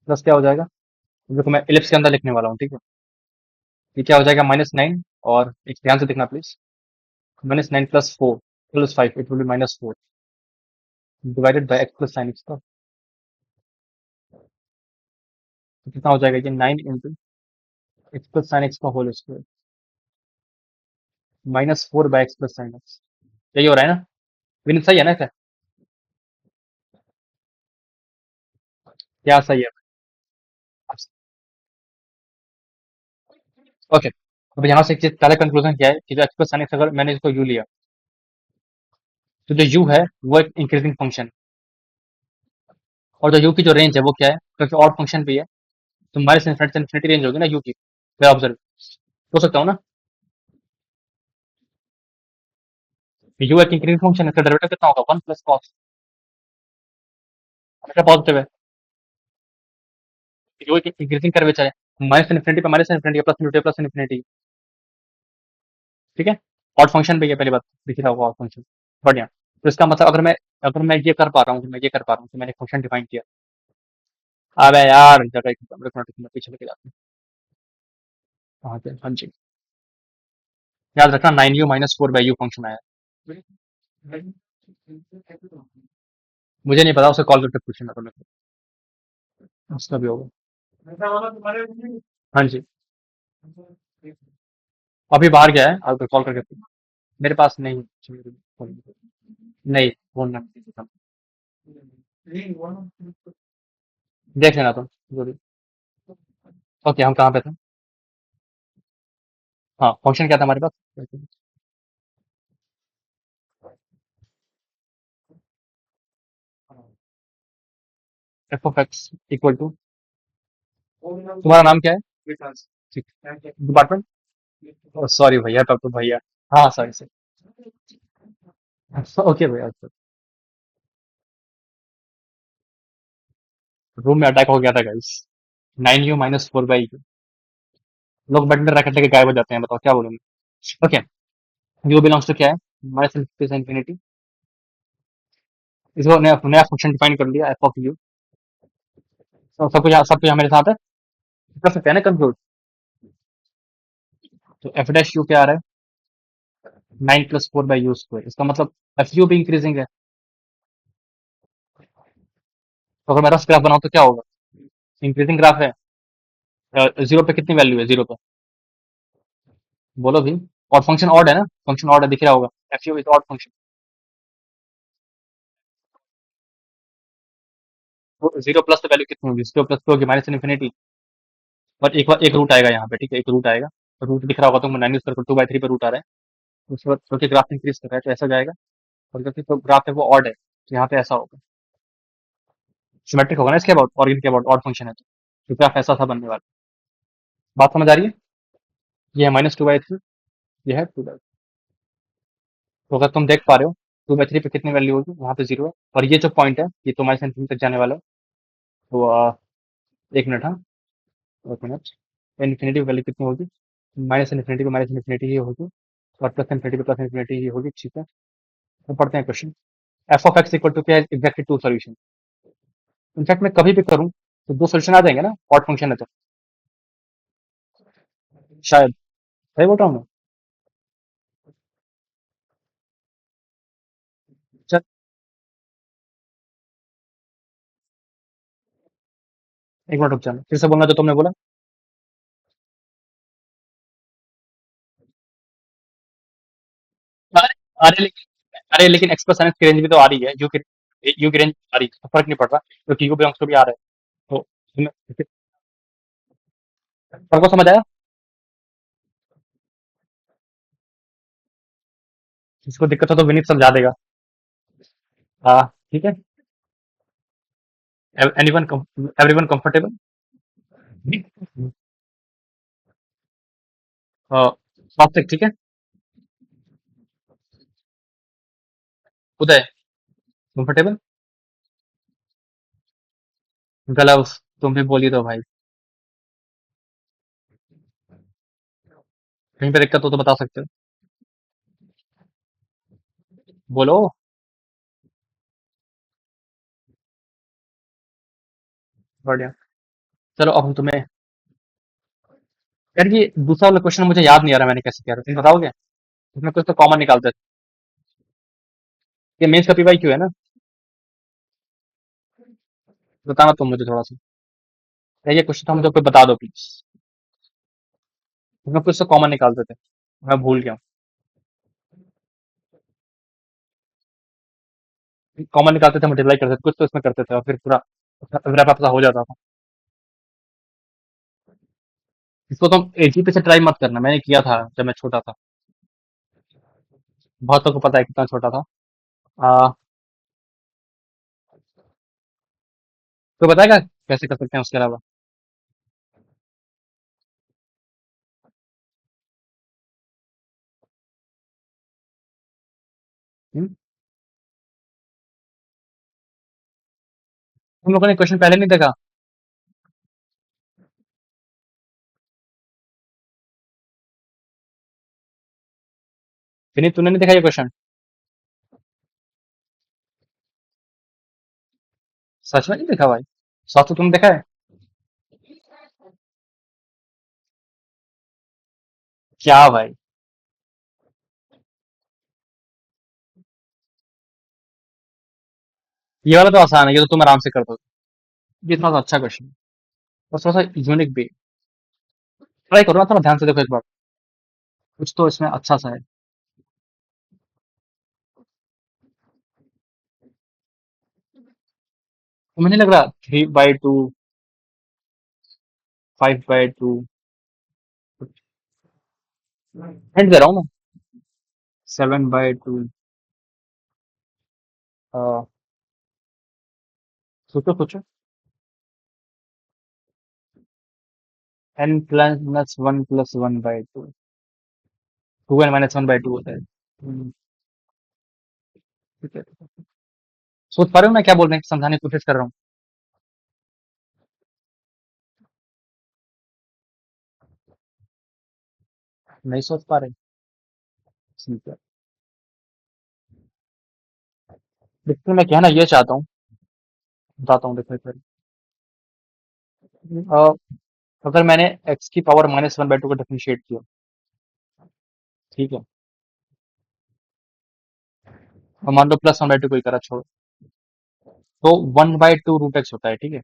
plus क्या हो जाएगा देखो मैं इलिप्स के अंदर लिखने वाला हूँ ठीक है। ये क्या हो जाएगा माइनस नाइन और एक ध्यान से देखना please minus nine plus four plus five it will be minus four divided by x plus sine x का। तो कितना हो जाएगा ये nine into x plus sine x का whole square minus four by x plus sine x. यही हो रहा है ना विनीत सही है ना क्या। क्या सही है। ओके अब यहाँ से एक चीज पहले कंक्लूजन क्या है कि जो एक्स प्लस साइन एक्स अगर मैंने इसको यू लिया तो जो यू है वो एक इंक्रीजिंग फंक्शन और जो यू की जो रेंज है वो क्या है क्योंकि और फंक्शन भी है तो माइनस इन्फिनिटी से इन्फिनिटी रेंज होगी ना यू की मैं ऑब्जर्व हो सकता हूँ ना। यू एक इंक्रीजिंग फंक्शन है इसका डेरिवेटिव कितना होगा वन प्लस कॉस हमेशा पॉजिटिव है। यू एक इंक्रीजिंग कर्वेचर है माइनस इन्फिनिटी पे माइनस इन्फिनिटी प्लस इन्फिनिटी ठीक है। ऑड फंक्शन भी है पहली बात दिख रहा होगा ऑड फंक्शन बढ़िया। तो इसका मतलब अगर मैं ये कर पा रहा हूँ मैं ये कर पा रहा हूँ तो मैंने फंक्शन डिफाइन किया। अबे यार जगह की पीछे लेके जाते हैं। हाँ हाँ जी। याद रखना nine you minus four by you function आया है। मुझे नहीं पता उसे कॉल करके पूछना तो मेरे को उसका भी होगा। हाँ जी। अभी बाहर गया है आपको कॉल करके पूछना। मेरे पास नहीं नहीं फोन ना देख लेना तुम जो भी। ओके, हम कहाँ पे थे? हाँ, फंक्शन क्या था हमारे पास? F of x equal to, तुम्हारा नाम क्या है? ठीक, डिपार्टमेंट। सॉरी भैया, तब तो भैया। हाँ, सॉरी सर। ओके भैया, अच्छा। रूम में अटैक हो गया था गाइस। 9u minus 4/u। लोग बेड में रैकेट लेके गायब हो जाते हैं, बताओ क्या बोलूँ मैं? ओके, यू बिलोंग्स टू क्या है? माइनस इनफिनिटी से इन्फिनिटी। इसको नया नया फंक्शन डिफाइन कर लिया, एफ ऑफ यू। सब कुछ यहाँ मेरे साथ है, कर सकते हैं ना कंक्लूड? तो एफ डैश यू क्या आ रहा है? 9 + 4/u²। इसका मतलब एफ यू भी इंक्रीजिंग है। तो अगर मैं रफ ग्राफ बनाऊं तो क्या होगा? इंक्रीजिंग ग्राफ है। जीरो पे कितनी वैल्यू है जीरो पे? बोलो भी। और फंक्शन ऑड है ना? फंक्शन ऑड है, दिख रहा होगा। F you is odd function. तो जीरो प्लस तो वैल्यू कितनी होगी? जीरो प्लस तो होगी माइनस इन्फिनिटी। और एक बार एक रूट आएगा यहाँ पे, ठीक है, एक रूट आएगा। रूट दिख रहा होगा तो 9 ² 2/3 पे रूट आ रहा है। उसके बाद क्योंकि ग्राफ इंक्रीज कर रहा है तो ऐसा जाएगा। और क्योंकि तो ग्राफ है वो ऑड है तो यहाँ पे ऐसा होगा। सिमेट्रिक होगा ना इसके अबाउट, और इनके अबाउट ऑड फंक्शन है तो ग्राफ ऐसा था बनने वाला। बात समझ आ रही है? ये है -2/3, ये है 2/3। तो अगर तुम देख पा रहे हो 2/3 पे कितनी वैल्यू होगी, वहां पे जीरो है। और ये जो पॉइंट है ये तो माइनस इन्फिनिटी तक जाने वाला है। तो एक मिनट, हाँ, एक मिनट। इन्फिनिटी की वैल्यू कितनी होगी? माइनस इन्फिनिटी पे माइनस इन्फिनिटी ही होगी, और प्लस इन्फिनिटी पे प्लस इन्फिनिटी ही होगी, ठीक है। तो पढ़ते हैं question. F of x equal to क्या है? Exactly to solution. इनफैक्ट मैं कभी भी करूँ तो दो सोल्यूशन आ जाएंगे ना, ऑड फंक्शन है तो। शायद सही बोल रहा हूँ मैं? चल, एक मिनट रुक जाना, फिर से बोलना जो तुमने बोला। अरे अरे लेकिन एक्स प्लस की रेंज भी तो आ रही है, यू की रेंज आ रही है, तो फर्क नहीं पड़ रहा क्योंकि यू बिलोंग्स टू भी आ रहा है। तो फर्क को समझ आया? जिसको दिक्कत हो तो विनीत समझा देगा। हाँ, ठीक है। Anyone, everyone comfortable? स्वास्थ्य ठीक है। उदय कंफर्टेबल? ग्लव्स, तुम भी बोली दो भाई। कहीं पे दिक्कत हो तो बता सकते हो, बोलो। बढ़िया। चलो अब हम तुम्हें, यार ये दूसरा वाला क्वेश्चन मुझे याद नहीं आ रहा मैंने कैसे किया था, तुम बताओगे? इसमें कुछ तो कॉमन निकालते थे। ये मेंस का पीवाई क्यों है ना? बताना तुम मुझे थोड़ा सा। यार ये क्वेश्चन था, मुझे कोई बता दो प्लीज। इसमें कुछ तो कॉमन निकालते थे, मैं भूल गया हूँ। कॉमन निकालते थे, मल्टीप्लाई करते थे, कुछ तो इसमें करते थे और फिर पूरा रैप अप सा हो जाता था। इसको तुम एक ही पे से ट्राई मत करना, मैंने किया था जब मैं छोटा था। बहुतों को पता है कितना छोटा था। आ, तो बताएगा कैसे कर सकते हैं उसके अलावा? हम्म? तुम लोगों ने क्वेश्चन पहले नहीं देखा? फिर तूने नहीं देखा ये क्वेश्चन? सच में नहीं देखा भाई? सच तो तुमने देखा है? क्या भाई? ये वाला तो आसान है, ये तो तुम आराम से कर दो। ये थोड़ा सा अच्छा क्वेश्चन है, बस थोड़ा सा यूनिक भी। ट्राई करो ना, थोड़ा ध्यान से देखो एक बार। कुछ तो इसमें अच्छा सा है। तुम्हें नहीं लग रहा 3/2, 5/2? हिंट दे रहा हूँ मैं। 7/2। सोचो सोचो। n+1 + 1/2। 2n-1/2 होता है। ठीक है। सोच पा रहे हो मैं क्या बोल रहे हैं, समझाने की कोशिश कर रहा हूँ। नहीं सोच पा रहे? ठीक है। देखिए मैं कहना ये चाहता हूँ, बताता हूँ, देखो फिर। अगर मैंने x⁻⁻1/2 को डिफरेंशिएट किया, ठीक है, और मान लो +1/2 कोई करा छोड़ो, तो 1/2 √x होता है, ठीक है।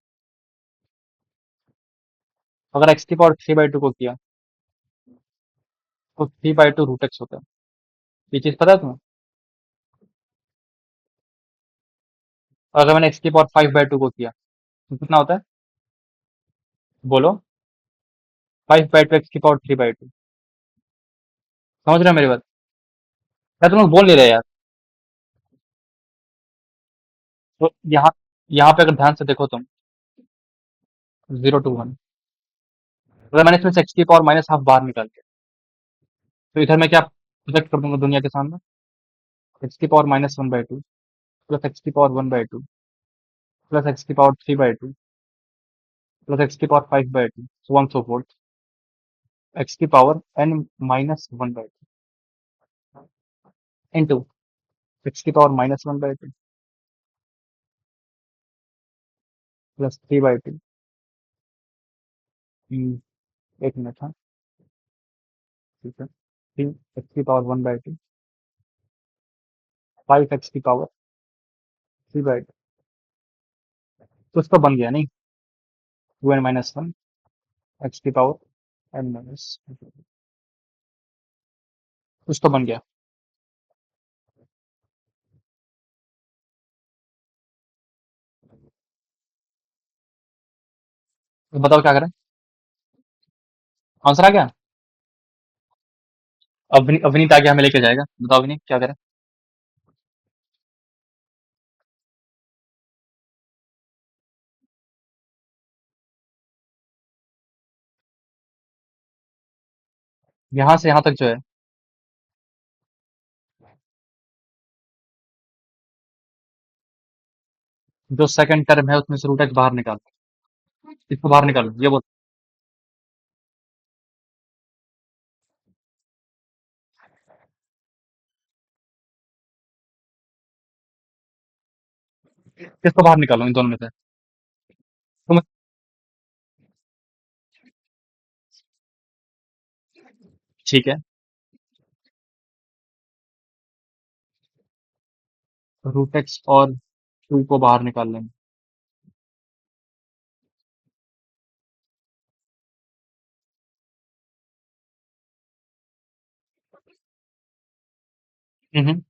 अगर x⁻³ को किया, तो 3/2 √x होता है। ये चीज पता है तुम्हें? और अगर मैंने x⁻5/2 को किया, तो कितना होता है? बोलो। 5/2 x⁻3/2। समझ रहे हो मेरी बात? क्या तुम लोग बोल नहीं रहे यार? तो यहाँ पे अगर ध्यान से देखो तुम, 0 to 1, अगर मैंने इसमें से x⁻⁻½ बाहर निकाल दिया, तो इधर मैं क्या प्रोजेक्ट कर दूंगा दुनिया के सामने? x⁻−1/2 plus x⁻1/2 plus x⁻3/2 plus x⁻5/2, so on so forth, x⁻n−1/2 into x⁻−1/2 plus 3/2। एक मिनट, हाँ, ठीक है। 3 x⁻1/2, 5 x⁻3/2, कुछ तो बन गया नहीं? 2n-1 x⁻n-, कुछ तो बन गया। तो बताओ क्या करें? आंसर आ गया? अवनीत आगे हमें लेके जाएगा, बताओ अवनीत क्या करें? यहाँ से यहाँ तक जो है, जो सेकंड टर्म है उसमें से √x बाहर निकाल, इसको बाहर निकालो, ये बोल। किसको बाहर निकालो इन दोनों में से? तुम। ठीक है, √x और 2 को बाहर निकाल लेंगे। हम्म।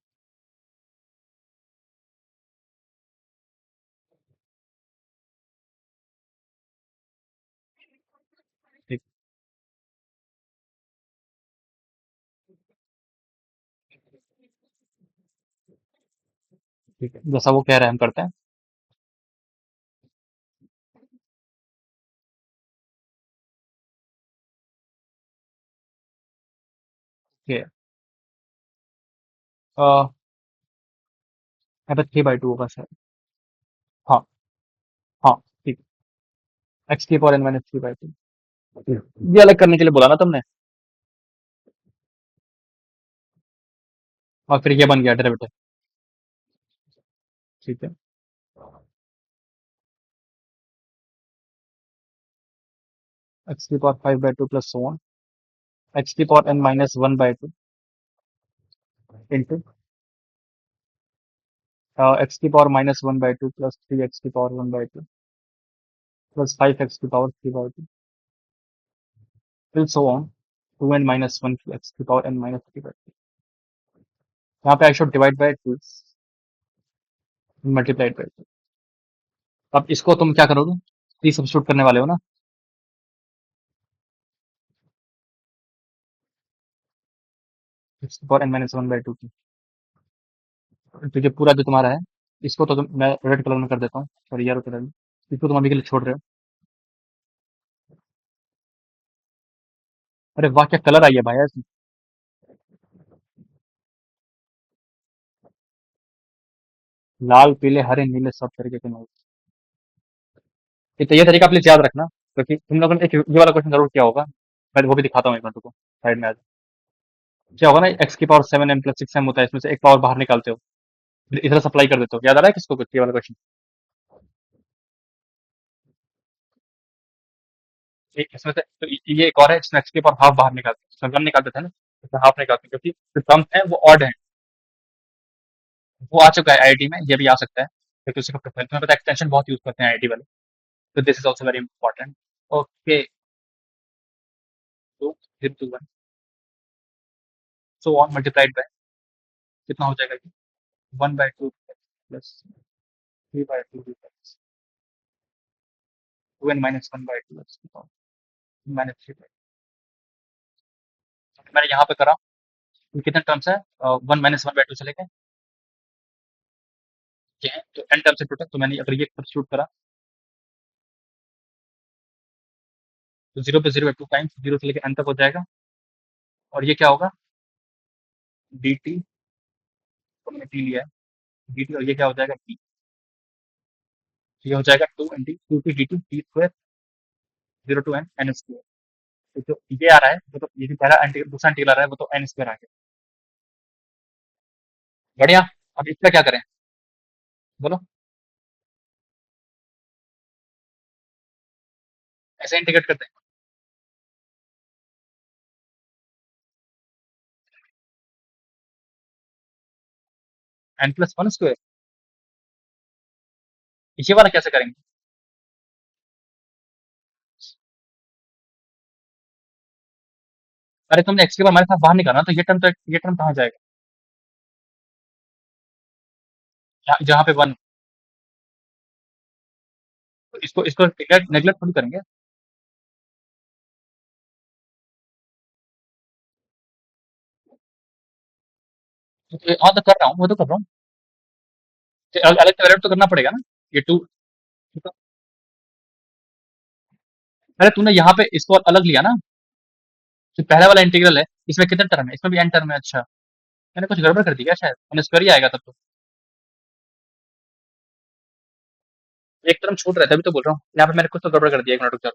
ठीक। ठीक है, जैसा वो कह रहे हैं हम करते हैं। ठीक है। यहाँ पे 3/2 होगा शायद। हाँ। हाँ। ठीक। x⁻n-3/2, ये अलग करने के लिए बोला ना तुमने, और फिर ये बन गया डेरिवेटिव। ठीक है। x⁻5/2 plus so on, x⁻n-1/2 into x⁻−1/2 plus 3x⁻1/2 plus 5x⁻3/2 फिर so on, 2n-1 x⁻n-3/2। यहाँ पे I should divide by 2, multiplied by 2। अब इसको तुम क्या करोगे? टी सब्स्टिट्यूट करने वाले हो ना? एक्स की power N minus one by two की। तो ये पूरा जो तुम्हारा है, इसको तो मैं रेड कलर में कर देता हूँ, सॉरी येलो कलर में। इसको तुम अभी के लिए छोड़ रहे हो। अरे वाह, क्या कलर आई है भाई इसमें। लाल पीले हरे नीले सब तरीके के नोट। तो ये तरीका प्लीज याद रखना, क्योंकि तुम लोगों ने एक ये वाला क्वेश्चन जरूर किया होगा। मैं वो भी दिखाता हूँ एक मिनट को, साइड में आ जाओ। क्या होगा ना, एक्स की power seven M plus six M होता है, इसमें से एक पावर बाहर निकालते हो, फिर इधर सप्लाई कर देते हो। याद आ रहा है किसको कुछ ये वाला क्वेश्चन? इसमें से तो ये एक और है, इसमें एक्स की पावर हाफ बाहर निकालते हैं, इसमें वन निकालते थे ना, इसमें हाफ निकालते हैं, क्योंकि जो टर्म्स है वो ऑड है। वो आ चुका है आईआईटी में, ये भी आ सकता है, क्योंकि उसका प्रोफाइल तुम्हें पता है, एक्सटेंशन बहुत यूज करते हैं आईआईटी वाले। तो this is also very important. Okay, तो फिर two one, so on multiplied by, कितना हो जाएगा ये? One by two plus three by two plus two N minus one by two minus three by. मैंने यहाँ पे करा, तो कितने टर्म्स है? One minus one by two से लेके ये है, तो एन टर्म से टोटल। तो मैंने अगर ये सब्स्टिट्यूट करा, तो जीरो पे जीरो टू टाइम्स, जीरो से लेके एन तक हो जाएगा। और ये क्या होगा? डी टी, तो मैंने टी लिया है डी टी, और ये क्या हो जाएगा? टी। ये हो जाएगा two N T, two T D T, T square, zero two N N square. तो जो ये आ रहा है वो तो, ये जो पहला एंटी दूसरा एंटी आ रहा है वो तो एन स्क्वायर आ गया। बढ़िया। अब इसका क्या करें, बोलो? ऐसे इंटीग्रेट करते हैं, एन प्लस वन स्क्वायर। ये वाला कैसे करेंगे? अरे तुमने एक्स के बार हमारे साथ बाहर निकाला, तो ये टर्म कहाँ जाएगा? जहाँ पे वन। तो इसको इसको नेग्लेक्ट थोड़ी करेंगे। हाँ तो कर रहा हूँ, वो तो कर रहा हूँ। तो अलग अलग तो करना पड़ेगा ना, ये टू। अरे तूने यहाँ पे इसको अलग लिया ना, जो पहला वाला इंटीग्रल है, इसमें कितने टर्म है? इसमें भी एन टर्म है। अच्छा, मैंने कुछ गड़बड़ कर दी क्या? शायद मैंने स्क्वायर ही आएगा तब तो। एक टर्म छूट रहा था, अभी तो बोल रहा हूँ यहाँ पे मैंने कुछ तो गड़बड़ कर दिया, एक मिनट रुक जाओ।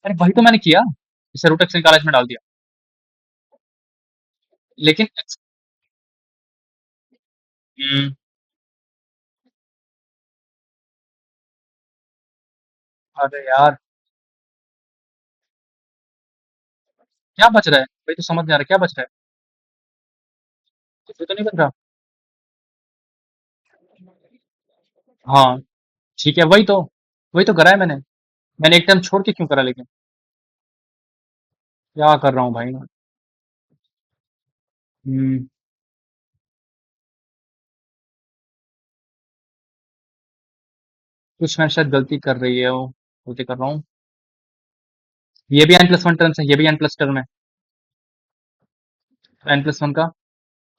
अरे वही तो मैंने किया, इसे रूट एक्स निकाला, इसमें डाल दिया। लेकिन हम्म, अरे यार, क्या बच रहा है भाई? तो समझ नहीं आ रहा क्या बच रहा है। कुछ भी तो नहीं बच रहा। हाँ ठीक है, वही तो करा है मैंने। मैंने एक टाइम छोड़ के क्यों करा लेकिन? क्या कर रहा हूँ भाई मैं? हम्म, कुछ मैं शायद गलती कर रही है वो, गलती कर रहा हूँ। ये भी एन प्लस वन टर्म्स है, ये भी एन प्लस टर्म है। एन प्लस वन का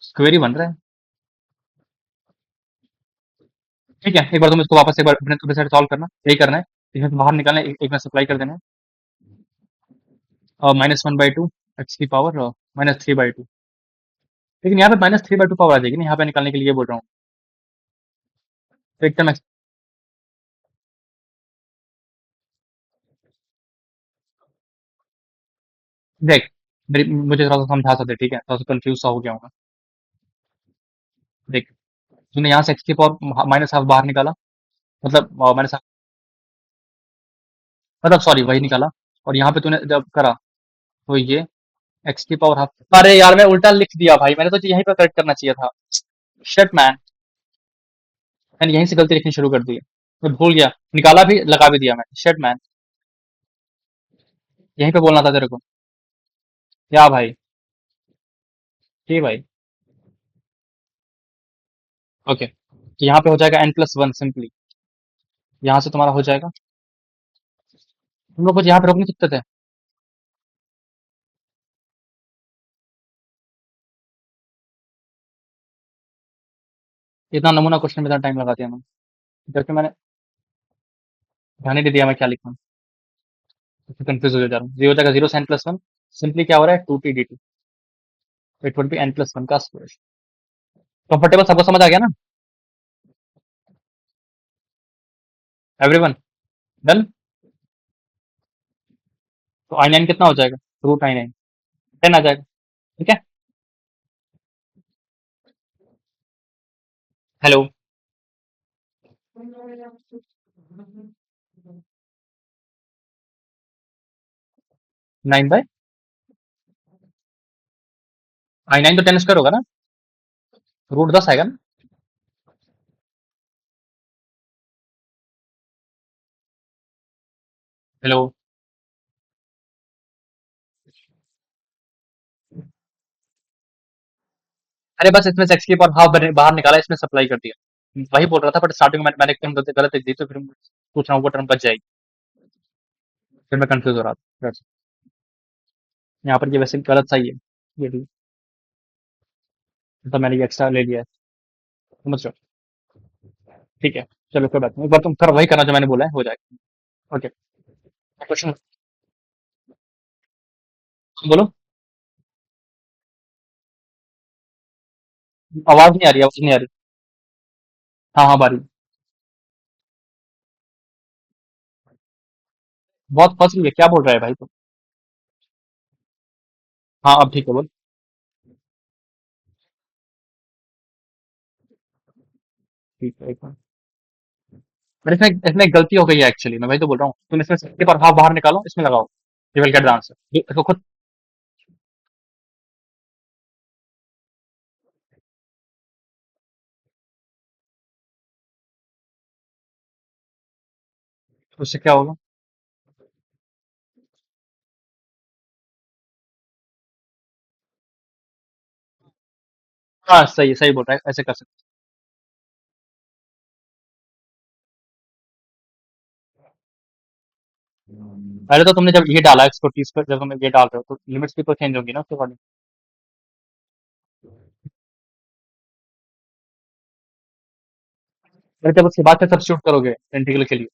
स्क्वेयर ही बन रहा है। ठीक है, एक बार तुम इसको वापस एक बार अपने अपने साइड सॉल्व करना, यही करना है। इसमें से बाहर निकालना है, एक में सप्लाई कर देना है। और minus one by two x की power minus three by two. लेकिन यहाँ पे minus three by two power आ जाएगी ना, यहाँ पे निकालने के लिए बोल रहा हूँ। तो एकदम देख, मुझे थोड़ा सा समझा सकते, ठीक है? थोड़ा सा कंफ्यूज सा हो गया हूँ मैं। देख, तूने यहाँ से एक्स की पावर माइनस हाफ बाहर निकाला, मतलब माइनस हाफ, मतलब सॉरी वही निकाला। और यहाँ पे तूने जब करा, तो ये एक्स की पावर हाफ। अरे यार, मैं उल्टा लिख दिया भाई, मैंने तो यहीं पर करेक्ट करना चाहिए था। शिट मैन, मैंने यहीं से गलती लिखनी शुरू कर दी। मैं भूल गया, निकाला भी लगा भी दिया मैंने। शिट मैन, यहीं पे बोलना था तेरे को। क्या भाई? ठीक भाई। ओके, तो यहाँ पे हो जाएगा n+1 सिंपली। यहाँ से तुम्हारा हो जाएगा, तुम लोग कुछ यहाँ पे रोक नहीं सकते थे? इतना नमूना क्वेश्चन में इतना टाइम लगा दिया मैंने, जबकि मैंने ध्यान ही नहीं दिया मैं क्या लिखा हूँ। कंफ्यूज हो जा रहा हूँ। जीरो जगह जीरो से n+1, सिंपली क्या हो रहा है, 2t dt, it would B n+1 का स्क्वायर। कंफर्टेबल, सबको समझ आ गया ना? Everyone done? तो i9 कितना हो जाएगा, √i9, 10 आ जाएगा। ठीक है, हेलो, 9/, i9 तो 10 स्क्वायर होगा ना, √10 आएगा ना। हेलो, अरे बस इसमें से x की पावर हाफ बाहर निकाला, इसमें सप्लाई कर दिया, वही बोल रहा था, बट स्टार्टिंग में मैंने एकदम गलत दी, तो फिर पूछ रहा हूँ वो टर्म बच जाएगी, फिर मैं कंफ्यूज हो रहा था। बस, यहाँ पर ये वैसे गलत सही है, ये भी, तो मैंने ये एक्स्ट्रा ले लिया है, समझ रहे हो? ठीक है, चलो कोई बात नहीं, एक बार तुम कर वही करना जो मैंने बोला है, हो जाएगा। ओके, क्वेश्चन बोलो। आवाज नहीं आ रही, आवाज नहीं आ रही। हाँ हाँ, बारी, बहुत फंस रही है, क्या बोल रहा है भाई तुम? हाँ अब ठीक है, बोल। ठीक है, एक बार, मेरे इसमें इसमें एक गलती हो गई है एक्चुअली, मैं वही तो बोल रहा हूँ, तुम इसमें से एक बार हाफ बाहर निकालो, इसमें लगाओ, you will get the answer, इसको खुद। उससे क्या होगा? हाँ सही सही बोल रहा है, ऐसे कर सकते हैं। पहले तो तुमने जब ये डाला इसको टी स्क्वायर, जब तुम ये डाल रहे हो तो लिमिट्स भी तो चेंज होंगी ना उसके अकॉर्डिंग। फिर जब उसके बाद से सब्स्टिट्यूट करोगे इंटीग्रल के लिए,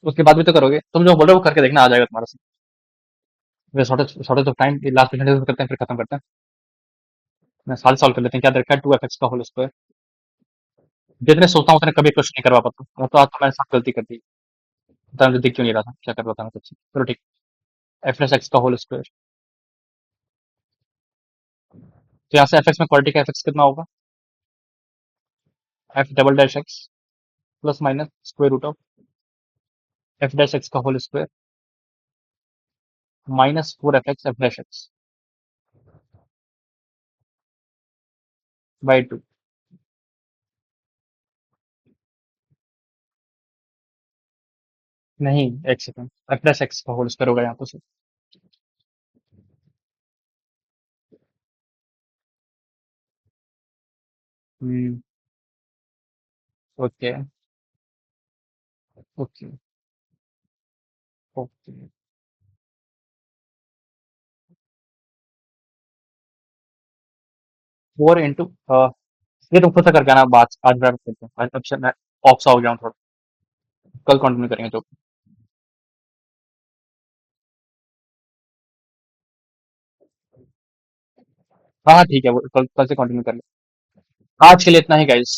उसके बाद भी तो करोगे, तुम जो बोल रहे हो वो करके देखना, आ जाएगा तुम्हारा से। Shortage of time, last question करते हैं फिर खत्म करते हैं। मैं सारे सॉल्व कर लेते हैं, क्या देखा है, 2f(x) का होल स्क्वायर। जितने सोचता हूँ उतने कभी क्वेश्चन नहीं करवा पाता, और तो आज तो मैंने सब गलती कर दी, पता मुझे दिख क्यों नहीं रहा था क्या कर रहा था मैं कुछ। चलो ठीक, f(x) का होल स्क्वायर, तो यहाँ से f(x) में क्वालिटी का f(x) कितना होगा, f"(x) plus minus square root of f'(x) का whole square minus 4f(x) f'(x) by 2। नहीं, एक सेकंड, f'(x) का होल स्क्वायर होगा यहाँ तो सिर्फ। हम्म, ओके ओके ओके, 4 इंटू, ये तुम खुद से करके आना, बात आज रात करते हैं, आज अब से मैं ऑफ सा हो गया हूँ थोड़ा, कल कंटिन्यू करेंगे जो। हाँ हाँ ठीक है, वो कल कल से कंटिन्यू कर ले, आज के लिए इतना ही गाइस।